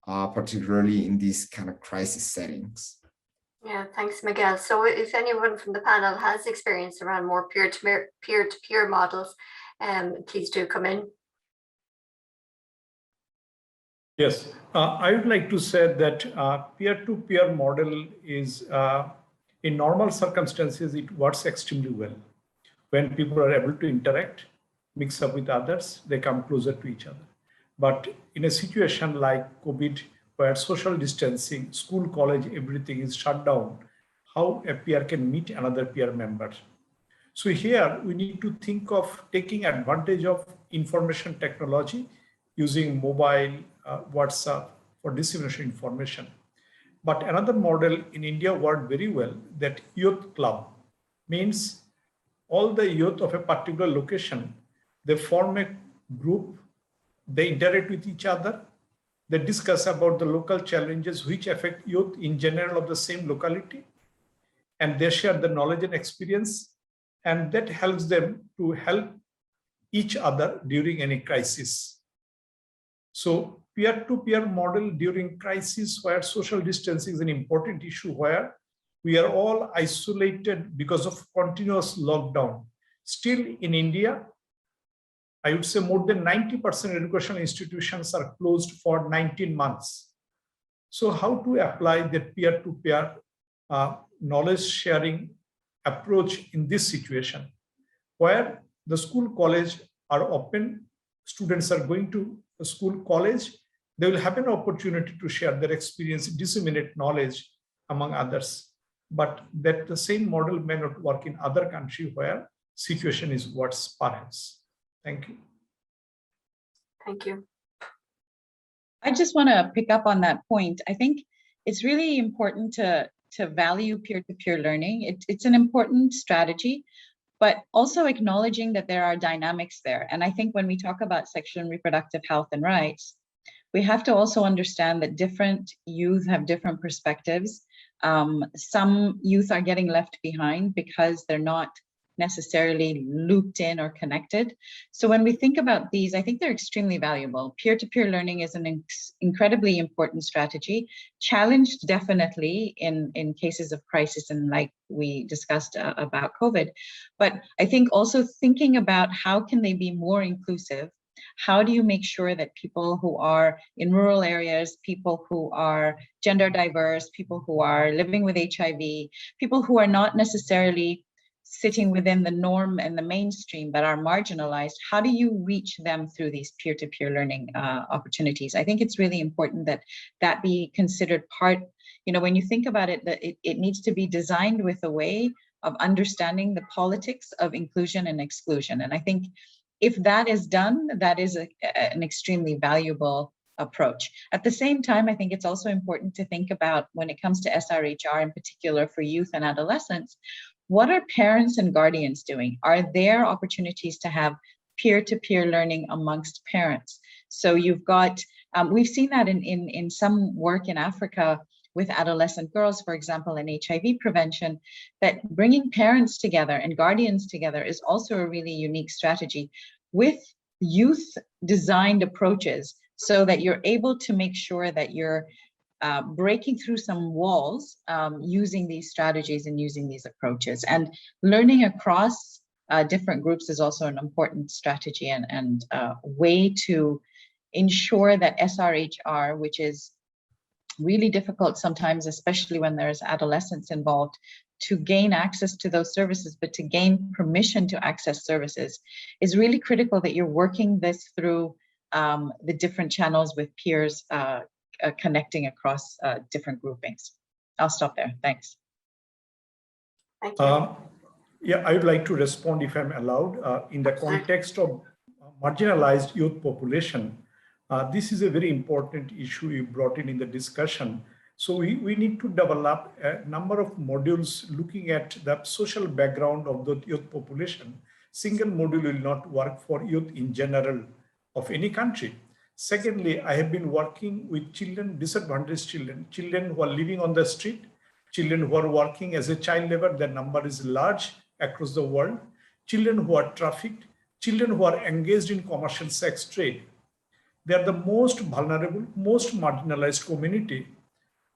particularly in these kind of crisis settings? Yeah, thanks, Miguel. So if anyone from the panel has experience around more peer-to-peer models, please do come in. Yes, I would like to say that peer-to-peer model is, in normal circumstances, it works extremely well. When people are able to interact, mix up with others, they come closer to each other. But in a situation like COVID, where social distancing, school, college, everything is shut down, how a peer can meet another peer member. So here we need to think of taking advantage of information technology using mobile, WhatsApp for dissemination information. But another model in India worked very well, that youth club. Means all the youth of a particular location, they form a group, they interact with each other, they discuss about the local challenges which affect youth in general of the same locality, and they share the knowledge and experience, and that helps them to help each other during any crisis. So peer-to-peer model during crisis, where social distancing is an important issue, where we are all isolated because of continuous lockdown. Still in India, I would say more than 90% educational institutions are closed for 19 months. So how to apply the peer-to-peer knowledge sharing approach in this situation, where the school, college are open, students are going to the school, college, they will have an opportunity to share their experience, disseminate knowledge among others. But that the same model may not work in other countries where situation is worse, perhaps. Thank you. Thank you. I just want to pick up on that point. I think it's really important to value peer-to-peer learning. It's an important strategy, but also acknowledging that there are dynamics there. And I think when we talk about sexual and reproductive health and rights, we have to also understand that different youth have different perspectives. Some youth are getting left behind because they're not necessarily looped in or connected. So when we think about these, I think they're extremely valuable. Peer-to-peer learning is an incredibly important strategy, challenged definitely in cases of crisis, and like we discussed about COVID. But I think also thinking about how can they be more inclusive. How do you make sure that people who are in rural areas, people who are gender diverse, people who are living with HIV, people who are not necessarily sitting within the norm and the mainstream but are marginalized, how do you reach them through these peer-to-peer learning opportunities? I think it's really important that that be considered part, when you think about it, that it needs to be designed with a way of understanding the politics of inclusion and exclusion. And I think if that is done, that is an extremely valuable approach. At the same time, I think it's also important to think about, when it comes to SRHR in particular for youth and adolescents, what are parents and guardians doing? Are there opportunities to have peer-to-peer learning amongst parents? So you've got, we've seen that in some work in Africa with adolescent girls, for example, in HIV prevention, that bringing parents together and guardians together is also a really unique strategy with youth designed approaches, so that you're able to make sure that you're breaking through some walls using these strategies and using these approaches. And learning across different groups is also an important strategy and way to ensure that SRHR, which is really difficult sometimes, especially when there's adolescents involved, to gain access to those services, but to gain permission to access services, is really critical that you're working this through the different channels with peers connecting across different groupings. I'll stop there. Thanks. Thank you. Yeah, I would like to respond if I'm allowed. In the context of marginalized youth population, this is a very important issue you brought in the discussion. So we need to develop a number of modules looking at the social background of the youth population. Single module will not work for youth in general of any country. Secondly, I have been working with children, disadvantaged children, children who are living on the street, children who are working as a child labor, their number is large across the world, children who are trafficked, children who are engaged in commercial sex trade. They are the most vulnerable, most marginalized community.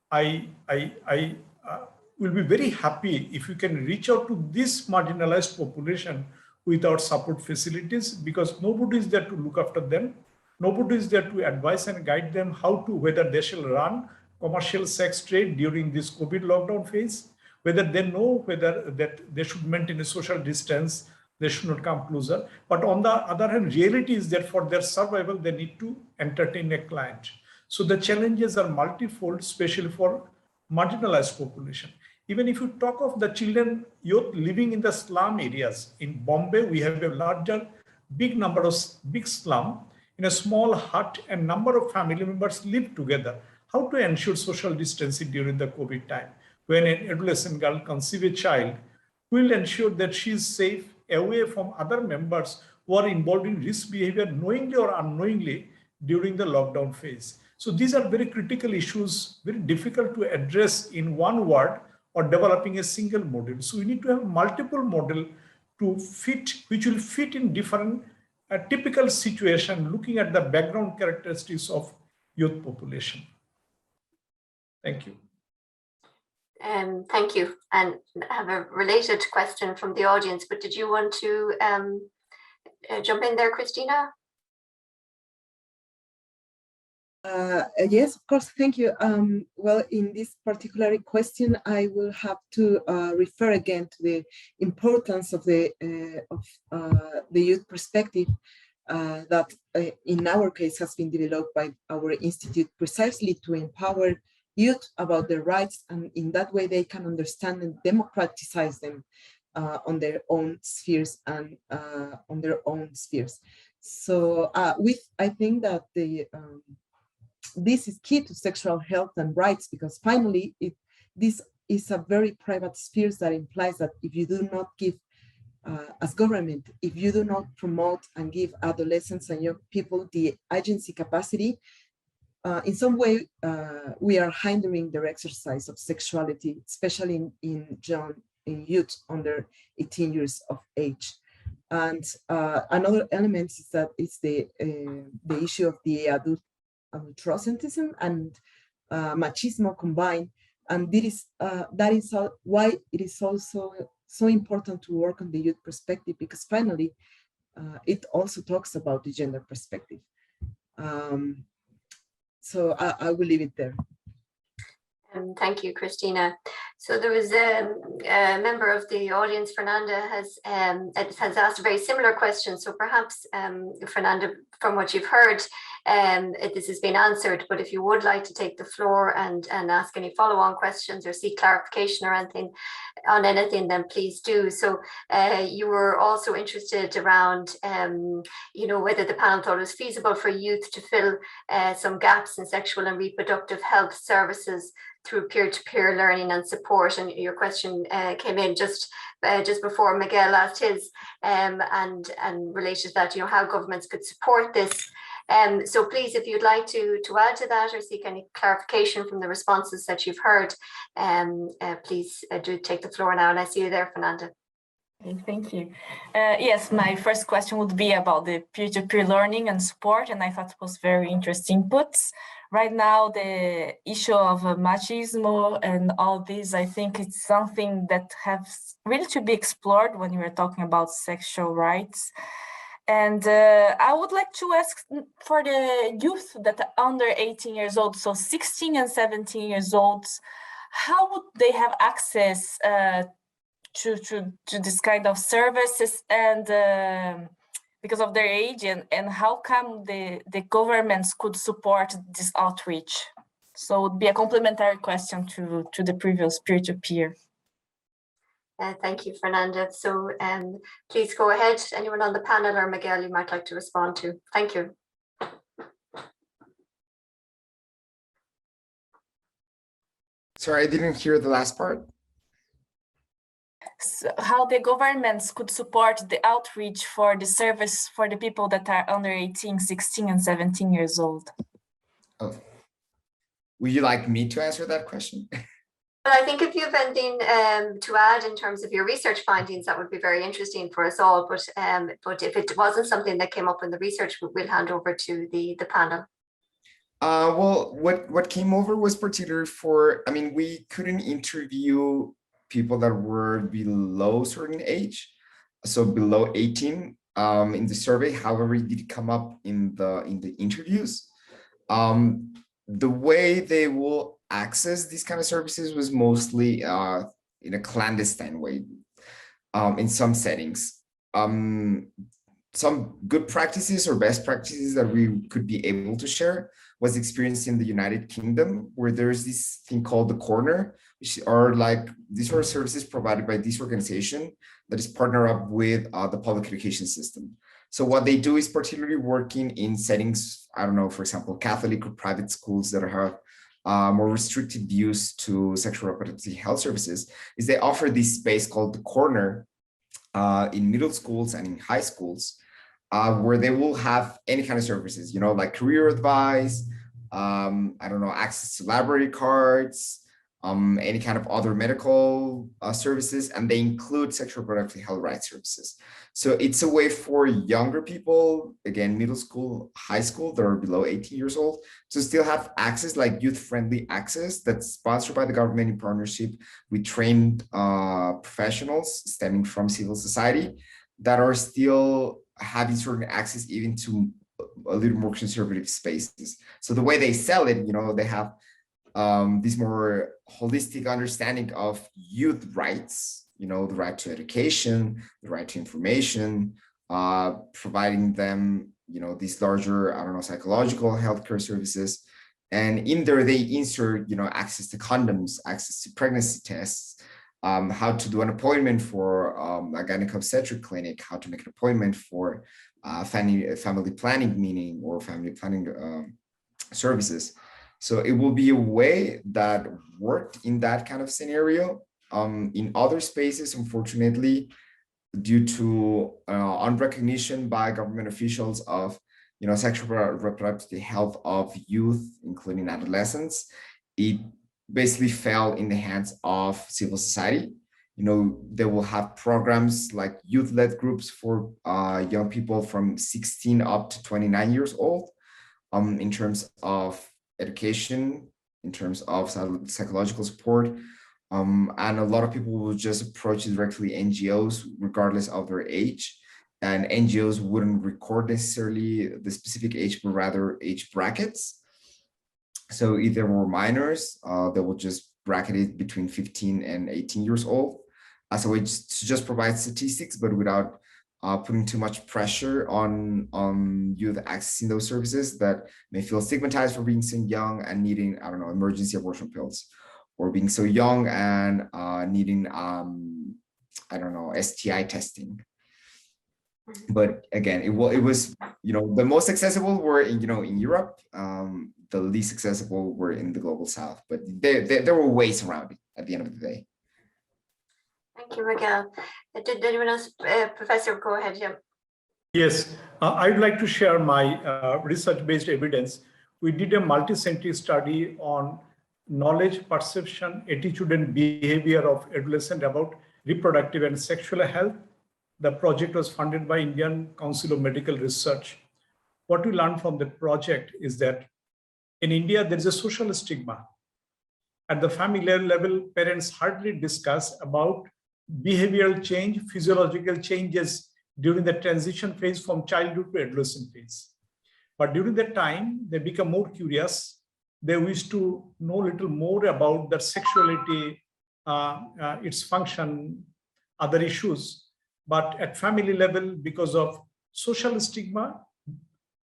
I will be very happy if you can reach out to this marginalized population without support facilities, because nobody is there to look after them. Nobody is there to advise and guide them how to, whether they shall run commercial sex trade during this COVID lockdown phase, whether they know whether that they should maintain a social distance, they should not come closer. But on the other hand, reality is that for their survival, they need to entertain a client. So the challenges are multifold, especially for marginalized population. Even if you talk of the children, youth living in the slum areas, in Bombay, we have a larger, big number of big slum in a small hut, and number of family members live together. How to ensure social distancing during the COVID time? When an adolescent girl conceives a child, will ensure that she is safe away from other members who are involved in risk behavior knowingly or unknowingly during the lockdown phase. So these are very critical issues, very difficult to address in one word or developing a single model. So we need to have multiple model to fit, which will fit in different typical situation, looking at the background characteristics of youth population. Thank you. Thank you. And I have a related question from the audience, but did you want to jump in there, Christina? Yes, of course. Thank you. Well, in this particular question, I will have to refer again to the importance of the youth perspective that, in our case, has been developed by our institute precisely to empower youth about their rights, and in that way they can understand and democratize them on their own spheres and on their own spheres. So I think that this is key to sexual health and rights, because finally this is a very private sphere that implies that if you do not give, as government, if you do not promote and give adolescents and young people the agency capacity, in some way we are hindering their exercise of sexuality, especially in youth under 18 years of age. And another element is that it's the issue of the adultocentrism and machismo combined, and that is why it is also so important to work on the youth perspective, because finally it also talks about the gender perspective. So I will leave it there. Thank you, Christina. So there was a member of the audience, Fernanda, has asked a very similar question. So perhaps, Fernanda, from what you've heard, this has been answered, but if you would like to take the floor and ask any follow-on questions or seek clarification or anything on anything, then please do. So you were also interested around, whether the panel thought it was feasible for youth to fill some gaps in sexual and reproductive health services through peer-to-peer learning and support. And your question came in just before Miguel asked his, and related to that, how governments could support this. So please, if you'd like to add to that or seek any clarification from the responses that you've heard, please do take the floor now. And I see you there, Fernanda. Thank you. Yes, my first question would be about the peer-to-peer learning and support, and I thought it was very interesting inputs. Right now, the issue of machismo and all this, I think it's something that has really to be explored when you are talking about sexual rights. And I would like to ask for the youth that are under 18 years old, so 16 and 17 years old, how would they have access to this kind of services, and because of their age, and how come the governments could support this outreach? So it would be a complementary question to the previous peer-to-peer. Thank you, Fernanda. So please go ahead. Anyone on the panel or Miguel you might like to respond to? Thank you. Sorry, I didn't hear the last part. So how the governments could support the outreach for the service for the people that are under 18, 16 and 17 years old. Oh. Would you like me to answer that question? Well, I think if you have anything to add in terms of your research findings, that would be very interesting for us all. But if it wasn't something that came up in the research, we'll hand over to the panel. Well, what came over was particular for, we couldn't interview people that were below certain age, so below 18 in the survey. However, it did come up in the interviews. The way they will access these kind of services was mostly in a clandestine way in some settings. Some good practices or best practices that we could be able to share was experienced in the United Kingdom, where there's this thing called the Corner, which are like, these are services provided by this organization that is partnered up with the public education system. So what they do is particularly working in settings, I don't know, for example, Catholic or private schools that have more restricted views to sexual reproductive health services, is they offer this space called the Corner in middle schools and in high schools, where they will have any kind of services, you know, like career advice, I don't know, access to library cards, any kind of other medical services, and they include sexual reproductive health rights services. So it's a way for younger people, again, middle school, high school, that are below 18 years old, to still have access, like youth-friendly access that's sponsored by the government in partnership with trained professionals stemming from civil society that are still having certain access even to a little more conservative spaces. So the way they sell it, you know, they have this more holistic understanding of youth rights, you know, the right to education, the right to information, providing them, you know, these larger, I don't know, psychological healthcare services. And in there, they insert, you know, access to condoms, access to pregnancy tests, how to do an appointment for a gynecologic obstetric clinic, how to make an appointment for family planning meeting or family planning services. So it will be a way that worked in that kind of scenario. In other spaces, unfortunately, due to unrecognition by government officials of, you know, sexual reproductive health of youth, including adolescents, it basically fell in the hands of civil society. You know, they will have programs like youth-led groups for young people from 16 up to 29 years old, in terms of education, in terms of psychological support. And a lot of people will just approach directly NGOs regardless of their age. And NGOs wouldn't record necessarily the specific age, but rather age brackets. So if there were minors, they will just bracket it between 15 and 18 years old as a way to just provide statistics, but without putting too much pressure on youth accessing those services that may feel stigmatized for being so young and needing, I don't know, emergency abortion pills, or being so young and needing, I don't know, STI testing. But again, it was, you know, the most accessible were in, you know, in Europe. The least accessible were in the global South, but there were ways around it at the end of the day. Thank you, Miguel. Did anyone else, Professor, go ahead, yeah. Yes, I'd like to share my research-based evidence. We did a multi-centric study on knowledge, perception, attitude, and behavior of adolescents about reproductive and sexual health. The project was funded by Indian Council of Medical Research. What we learned from the project is that in India, there is a social stigma. At the family level, parents hardly discuss about behavioral change, physiological changes during the transition phase from childhood to adolescent phase. But during that time, they become more curious. They wish to know a little more about their sexuality, its function, other issues. But at family level, because of social stigma,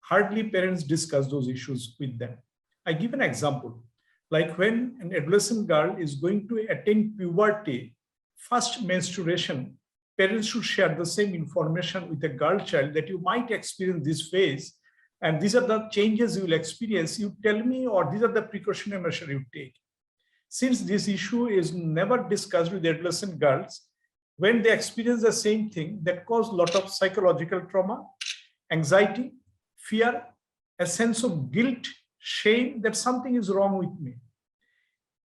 hardly parents discuss those issues with them. I give an example. Like when an adolescent girl is going to attain puberty, first menstruation, parents should share the same information with a girl child that you might experience this phase, and these are the changes you will experience. You tell me, or these are the precautionary measures you take. Since this issue is never discussed with adolescent girls, when they experience the same thing, that causes a lot of psychological trauma, anxiety, fear, a sense of guilt, shame that something is wrong with me.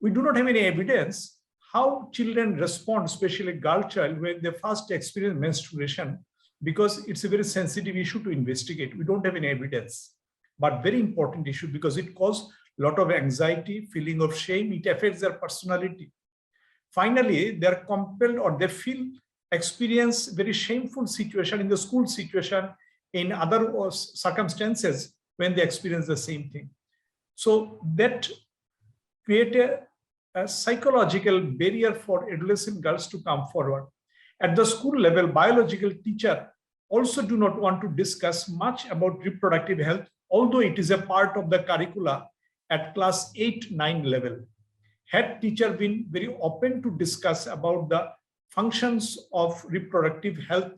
We do not have any evidence how children respond, especially a girl child, when they first experience menstruation, because it's a very sensitive issue to investigate. We don't have any evidence, but very important issue because it causes a lot of anxiety, feeling of shame. It affects their personality. Finally, they're compelled, or they experience very shameful situation in the school situation, in other circumstances when they experience the same thing. So that create a psychological barrier for adolescent girls to come forward. At the school level, biological teacher also do not want to discuss much about reproductive health although it is a part of the curricula at class 8-9 level. Had teacher been very open to discuss about the functions of reproductive health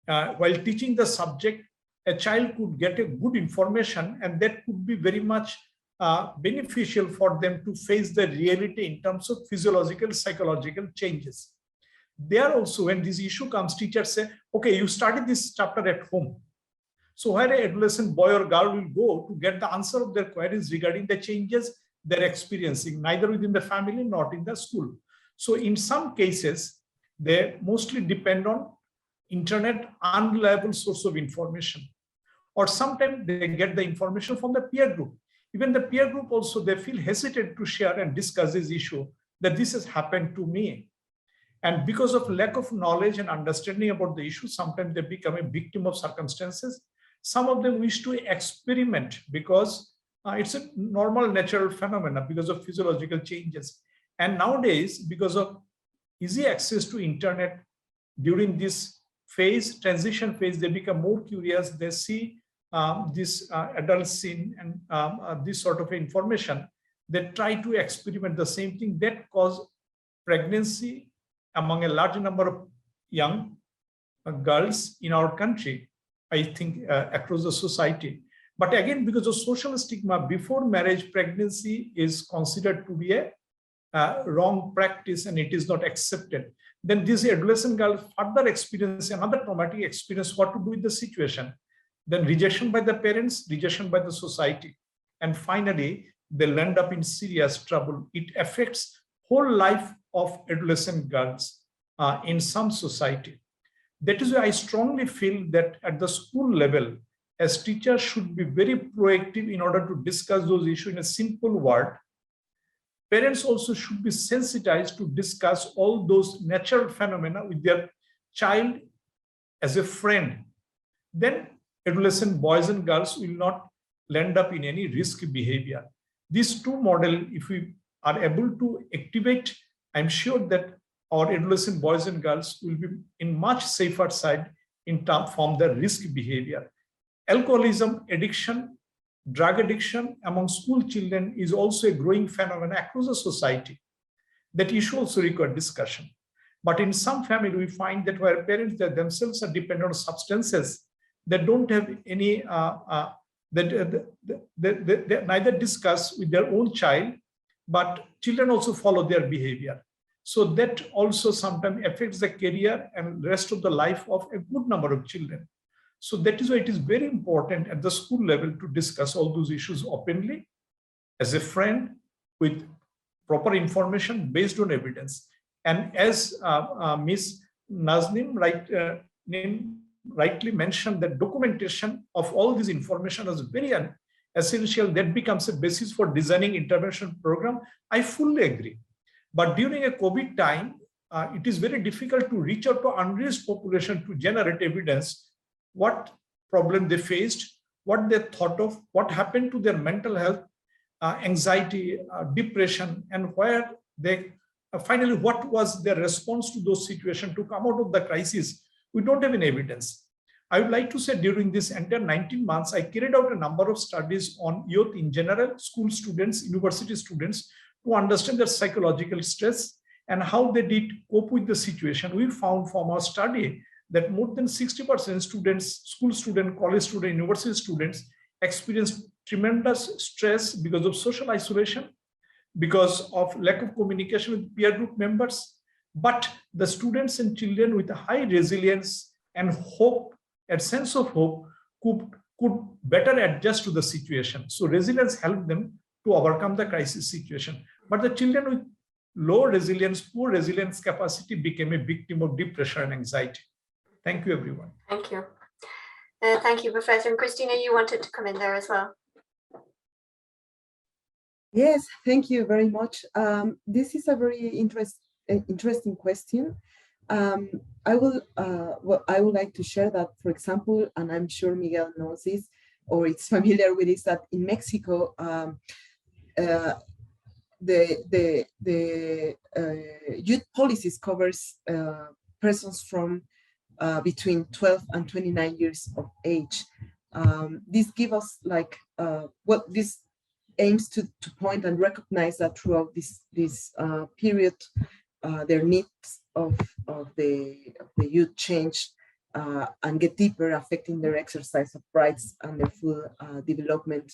while teaching the subject, a child could get a good information, and that could be very much beneficial for them to face the reality in terms of physiological, psychological changes. There also, when this issue comes, teachers say, okay, you studied this chapter at home. So where an adolescent boy or girl will go to get the answer of their queries regarding the changes they're experiencing, neither within the family nor in the school. So in some cases, they mostly depend on internet, unreliable source of information. Or sometimes they get the information from the peer group. Even the peer group also, they feel hesitant to share and discuss this issue, that this has happened to me. And because of lack of knowledge and understanding about the issue, sometimes they become a victim of circumstances. Some of them wish to experiment because it's a normal natural phenomena because of physiological changes. And nowadays, because of easy access to internet, during this phase, transition phase, they become more curious. They see this adult scene and this sort of information. They try to experiment the same thing that cause pregnancy among a large number of young girls in our country, I think across the society. But again, because of social stigma, before marriage, pregnancy is considered to be a wrong practice and it is not accepted. Then this adolescent girl further experience another traumatic experience, what to do with the situation. Then rejection by the parents, rejection by the society. And finally, they'll end up in serious trouble. It affects whole life of adolescent girls in some society. That is why I strongly feel that at the school level, as teachers should be very proactive in order to discuss those issues in a simple word. Parents also should be sensitized to discuss all those natural phenomena with their child as a friend. Then adolescent boys and girls will not land up in any risky behavior. These two models, if we are able to activate, I'm sure that our adolescent boys and girls will be in much safer side in terms from the risk behavior. Alcoholism, addiction, drug addiction among school children is also a growing phenomenon across the society. That issue also requires discussion. But in some family, we find that where parents that themselves are dependent on substances, they don't have any, they neither discuss with their own child, but children also follow their behavior. So that also sometimes affects the career and rest of the life of a good number of children. So that is why it is very important at the school level to discuss all those issues openly as a friend with proper information based on evidence. And as Ms. Naznim rightly mentioned, that documentation of all this information is very essential. That becomes a basis for designing intervention program. I fully agree. But during a COVID time, it is very difficult to reach out to unreached population to generate evidence what problem they faced, what they thought of, what happened to their mental health, anxiety, depression, and where they finally what was their response to those situations to come out of the crisis. We don't have any evidence. I would like to say during this entire 19 months, I carried out a number of studies on youth in general, school students, university students, to understand their psychological stress and how they did cope with the situation. We found from our study that more than 60% students, school students, college students, university students experience tremendous stress because of social isolation, because of lack of communication with peer group members. But the students and children with a high resilience and hope, a sense of hope, could better adjust to the situation. So resilience helped them to overcome the crisis situation. But the children with low resilience, poor resilience capacity became a victim of depression and anxiety. Thank you, everyone. Thank you. Thank you, Professor. And Christina, you wanted to come in there as well. Yes, thank you very much. This is a very interesting question. I would like to share that, for example, and I'm sure Miguel knows this, or it's familiar with this, that in Mexico, the youth policies covers persons from between 12 and 29 years of age. This gives us like, what this aims to point and recognize that throughout this period, their needs of the youth change and get deeper, affecting their exercise of rights and their full development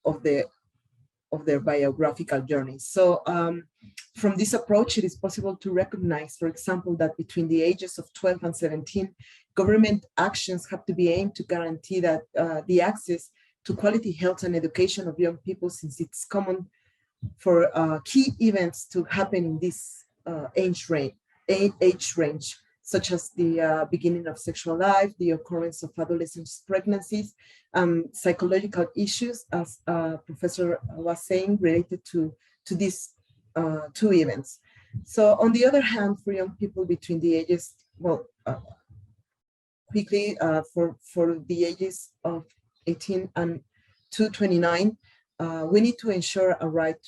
of their biographical journey. So from this approach, it is possible to recognize, for example, that between the ages of 12 and 17, government actions have to be aimed to guarantee that the access to quality health and education of young people, since it's common for key events to happen in this age range, such as the beginning of sexual life, the occurrence of adolescents' pregnancies, psychological issues, as Professor was saying, related to these two events. So on the other hand, for young people between the ages, well, quickly, for the ages of 18 and to 29, we need to ensure a right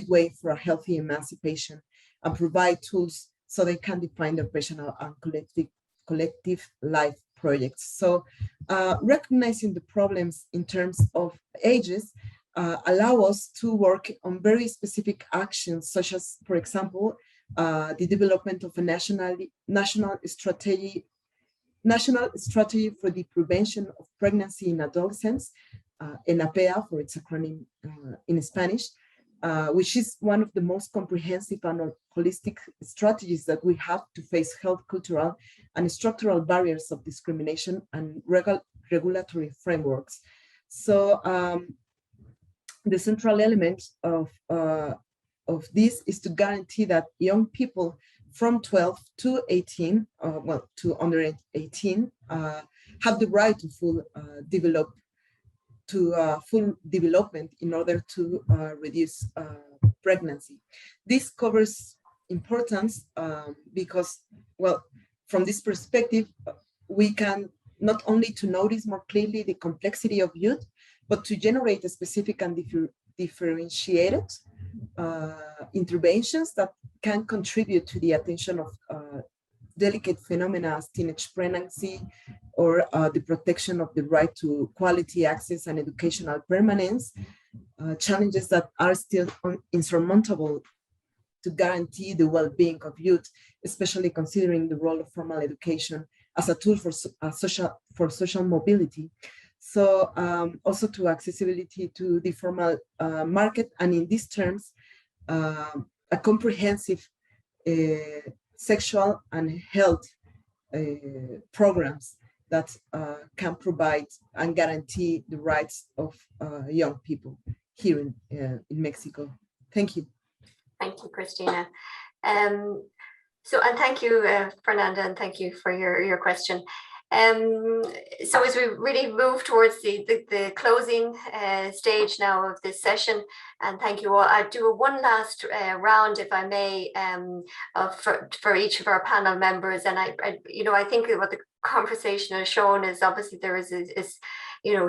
way for a healthy emancipation and provide tools so they can define their personal and collective life projects. So recognizing the problems in terms of ages allow us to work on very specific actions, such as, for example, the development of a national strategy for the prevention of pregnancy in adolescents, ENAPEA for its acronym in Spanish, which is one of the most comprehensive and holistic strategies that we have to face health, cultural, and structural barriers of discrimination and regulatory frameworks. So the central element of this is to guarantee that young people from 12 to 18, to under 18, have the right to full development in order to reduce pregnancy. This covers importance because, well, from this perspective, we can not only to notice more clearly the complexity of youth, but to generate a specific and differentiated interventions that can contribute to the attention of delicate phenomena as teenage pregnancy, or the protection of the right to quality access and educational permanence, challenges that are still insurmountable to guarantee the well-being of youth, especially considering the role of formal education as a tool for social mobility. So also to accessibility to the formal market, and in these terms, a comprehensive sexual and health programs that can provide and guarantee the rights of young people here in Mexico. Thank you. Thank you, Christina. And thank you, Fernanda, and thank you for your question. So as we really move towards the closing stage now of this session, and thank you all, I'll do one last round, if I may, for each of our panel members. And I think what the conversation has shown is obviously there is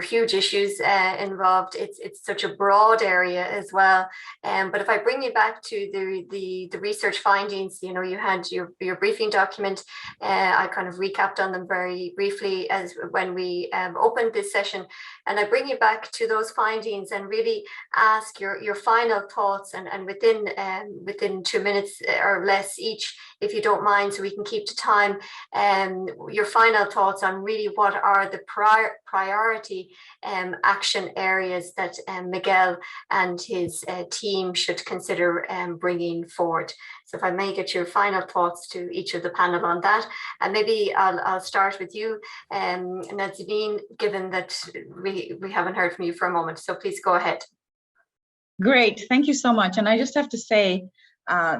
huge issues involved. It's such a broad area as well. But if I bring you back to the research findings, you had your briefing document. I kind of recapped on them very briefly as when we opened this session, and I bring you back to those findings and really ask your final thoughts, and within 2 minutes or less each, if you don't mind, so we can keep to time, your final thoughts on really what are the priority action areas that Miguel and his team should consider bringing forward. So if I may get your final thoughts to each of the panel on that, and maybe I'll start with you, Nazanin, given that we haven't heard from you for a moment, so please go ahead. Great, thank you so much. And I just have to say,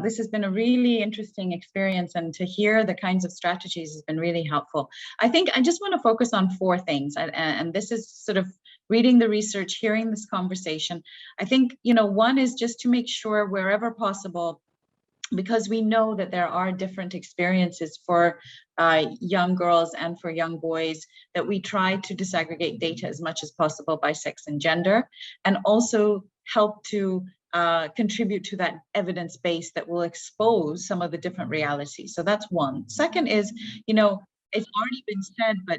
this has been a really interesting experience, and to hear the kinds of strategies has been really helpful. I think I just want to focus on 4 things, and this is sort of reading the research, hearing this conversation. I think, one is just to make sure wherever possible, because we know that there are different experiences for young girls and for young boys, that we try to disaggregate data as much as possible by sex and gender, and also help to contribute to that evidence base that will expose some of the different realities. So that's one. Second is, it's already been said, but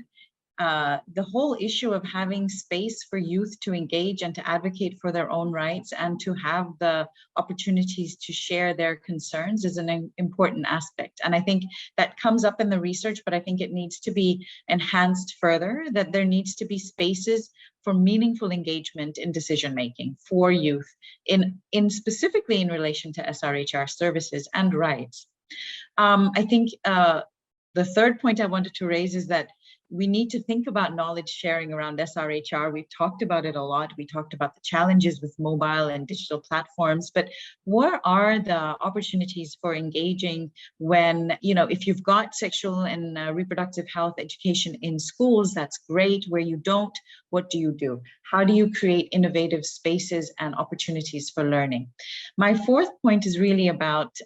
the whole issue of having space for youth to engage and to advocate for their own rights and to have the opportunities to share their concerns is an important aspect. And I think that comes up in the research, but I think it needs to be enhanced further, that there needs to be spaces for meaningful engagement in decision-making for youth in specifically in relation to SRHR services and rights. I think the third point I wanted to raise is that we need to think about knowledge sharing around SRHR. We've talked about it a lot. We talked about the challenges with mobile and digital platforms, but what are the opportunities for engaging when, if you've got sexual and reproductive health education in schools, that's great. Where you don't, what do you do? How do you create innovative spaces and opportunities for learning? My fourth point is really about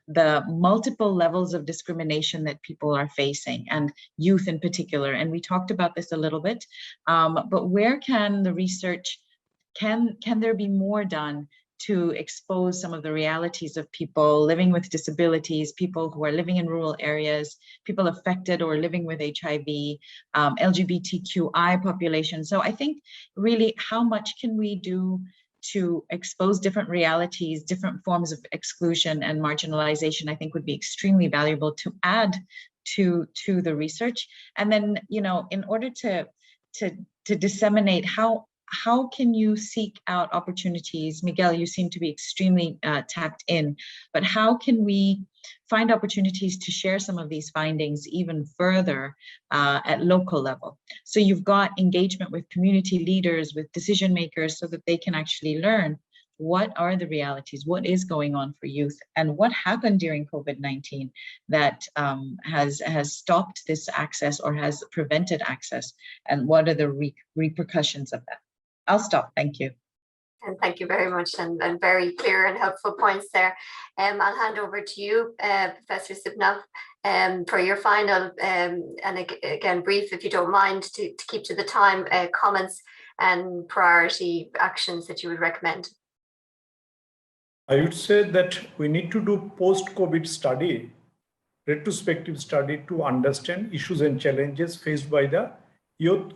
the multiple levels of discrimination that people are facing, and youth in particular. And we talked about this a little bit, but where can the research, can there be more done to expose some of the realities of people living with disabilities, people who are living in rural areas, people affected or living with HIV, LGBTQI population. So I think really, how much can we do to expose different realities, different forms of exclusion and marginalization, I think would be extremely valuable to add to the research. And then, in order to disseminate, how can you seek out opportunities? Miguel, you seem to be extremely tapped in, but how can we find opportunities to share some of these findings even further at local level? So you've got engagement with community leaders, with decision makers, so that they can actually learn what are the realities, what is going on for youth, and what happened during COVID-19 that has stopped this access or has prevented access, and what are the repercussions of that? I'll stop. Thank you. And thank you very much, and very clear and helpful points there. I'll hand over to you, Professor Sibnov, for your final, and again, brief, if you don't mind, to keep to the time, comments and priority actions that you would recommend. I would say that we need to do post-COVID study, retrospective study, to understand issues and challenges faced by the youth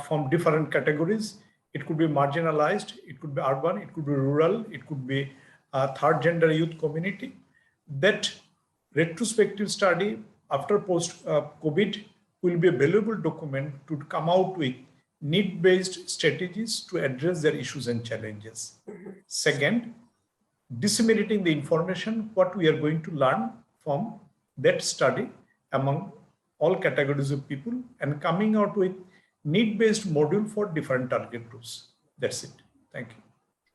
from different categories. It could be marginalized, it could be urban, it could be rural, it could be third gender youth community. That retrospective study after post-COVID will be a valuable document to come out with need-based strategies to address their issues and challenges. Second, disseminating the information, what we are going to learn from that study among all categories of people, and coming out with need-based module for different target groups. That's it. Thank you.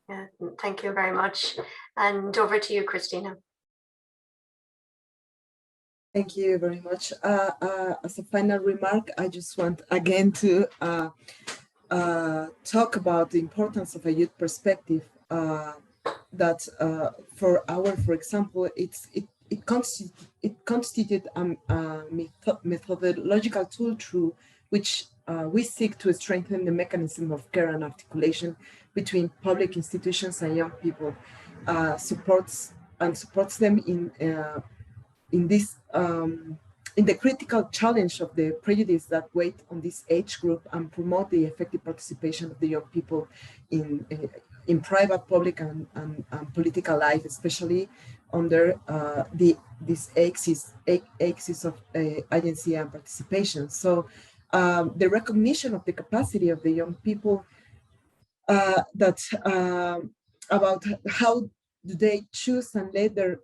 Yeah, thank you very much. And over to you, Christina. Thank you very much. As a final remark, I just want again to talk about the importance of a youth perspective. That for example, it constituted a methodological tool through which we seek to strengthen the mechanism of care and articulation between public institutions and young people, supports them in this in the critical challenge of the prejudice that weigh on this age group, and promote the effective participation of the young people in private, public, and political life, especially under this axis of agency and participation. So the recognition of the capacity of the young people, about how do they choose and lead their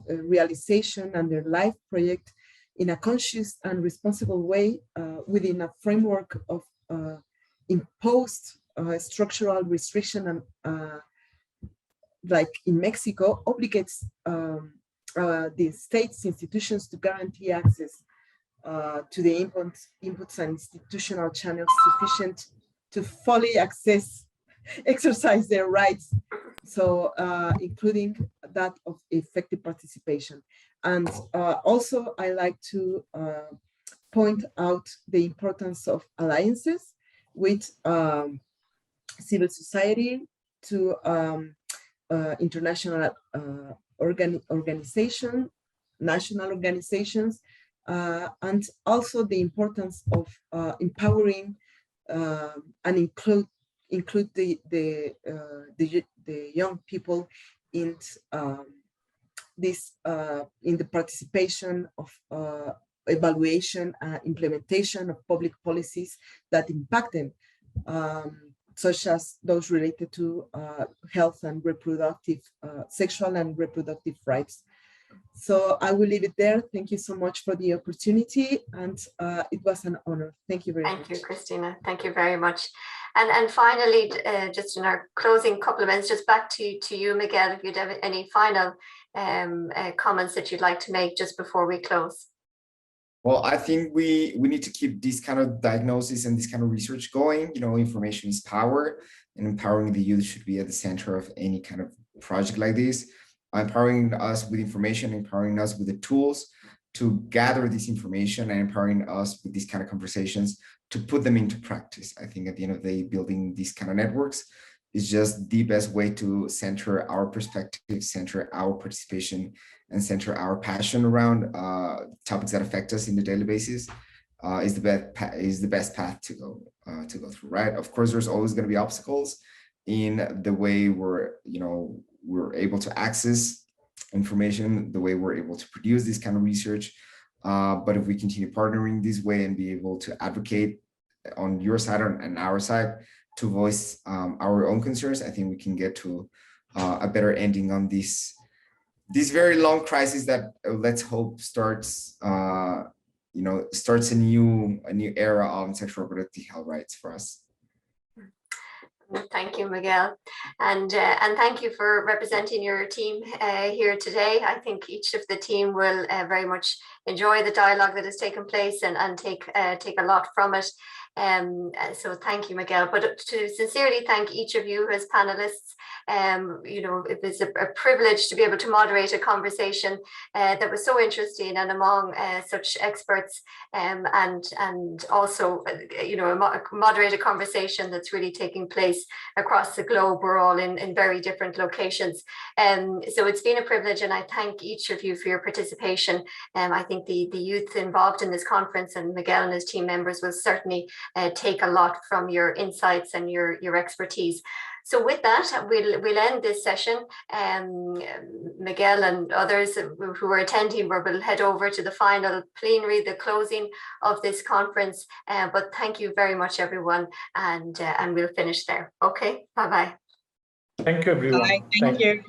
realization and their life project in a conscious and responsible way within a framework of imposed structural restriction, and like in Mexico, obligates the state's institutions to guarantee access to the inputs and institutional channels sufficient to fully exercise their rights, so including that of effective participation. And also, I like to point out the importance of alliances with civil society, to international organization, national organizations, and also the importance of empowering and include the young people in this in the participation of evaluation and implementation of public policies that impact them, such as those related to health and reproductive, sexual and reproductive rights. So I will leave it there. Thank you so much for the opportunity, and it was an honor. Thank you very much. Thank you, Christina. Thank you very much. And finally, just in our closing couple of minutes, just back to you, Miguel, if you'd have any final comments that you'd like to make just before we close. Well, I think we need to keep this kind of diagnosis and this kind of research going. You know, information is power, and empowering the youth should be at the center of any kind of project like this. Empowering us with information, empowering us with the tools to gather this information, and empowering us with these kind of conversations to put them into practice. I think at the end of the day, building these kind of networks is just the best way to center our perspective, center our participation, and center our passion around topics that affect us in the daily basis. Is the best path to go through, right? Of course, there's always going to be obstacles in the way we're able to access information, the way we're able to produce this kind of research. But if we continue partnering this way and be able to advocate on your side and our side to voice our own concerns, I think we can get to a better ending on this very long crisis that let's hope starts starts a new era of sexual reproductive health rights for us. Thank you, Miguel, and thank you for representing your team here today. I think each of the team will very much enjoy the dialogue that has taken place and take a lot from it. So thank you, Miguel. But to sincerely thank each of you as panelists, it was a privilege to be able to moderate a conversation that was so interesting and among such experts, and also moderate a conversation that's really taking place across the globe. We're all in very different locations, so it's been a privilege, and I thank each of you for your participation. I think the youth involved in this conference and Miguel and his team members will certainly take a lot from your insights and your expertise. So with that, we'll end this session. Miguel and others who are attending will head over to the final plenary, the closing of this conference. But thank you very much, everyone, and we'll finish there. Okay, bye-bye. Thank you, everyone. Bye. Thank you.